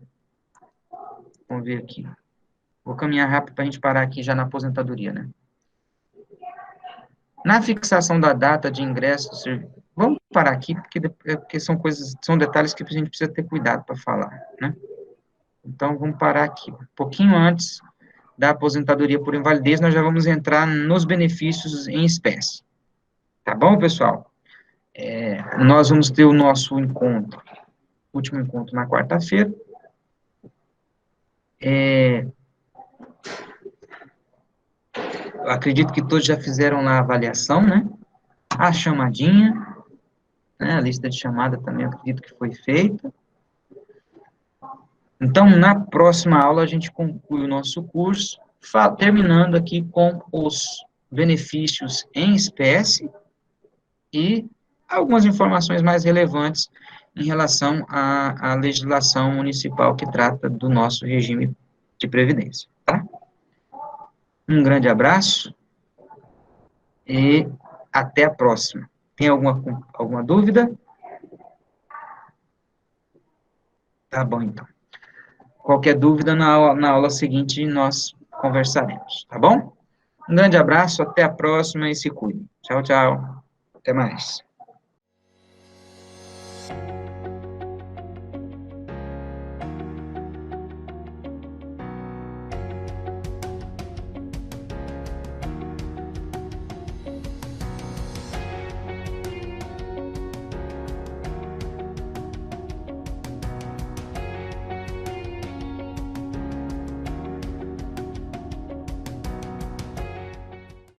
Vamos ver aqui. Vou caminhar rápido para a gente parar aqui já na aposentadoria, né? Na fixação da data de ingresso do serviço, vamos parar aqui, porque são detalhes que a gente precisa ter cuidado para falar, né? Então, vamos parar aqui. Um pouquinho antes da aposentadoria por invalidez, nós já vamos entrar nos benefícios em espécie. Tá bom, pessoal? Nós vamos ter o nosso último encontro na quarta-feira. Eu acredito que todos já fizeram lá a avaliação, né? A chamadinha, né? A lista de chamada também acredito que foi feita. Então, na próxima aula, a gente conclui o nosso curso, terminando aqui com os benefícios em espécie e algumas informações mais relevantes em relação à legislação municipal que trata do nosso regime de previdência, tá? Um grande abraço e até a próxima. Tem alguma dúvida? Tá bom, então. Qualquer dúvida, na aula seguinte nós conversaremos, tá bom? Um grande abraço, até a próxima e se cuide. Tchau, tchau. Até mais.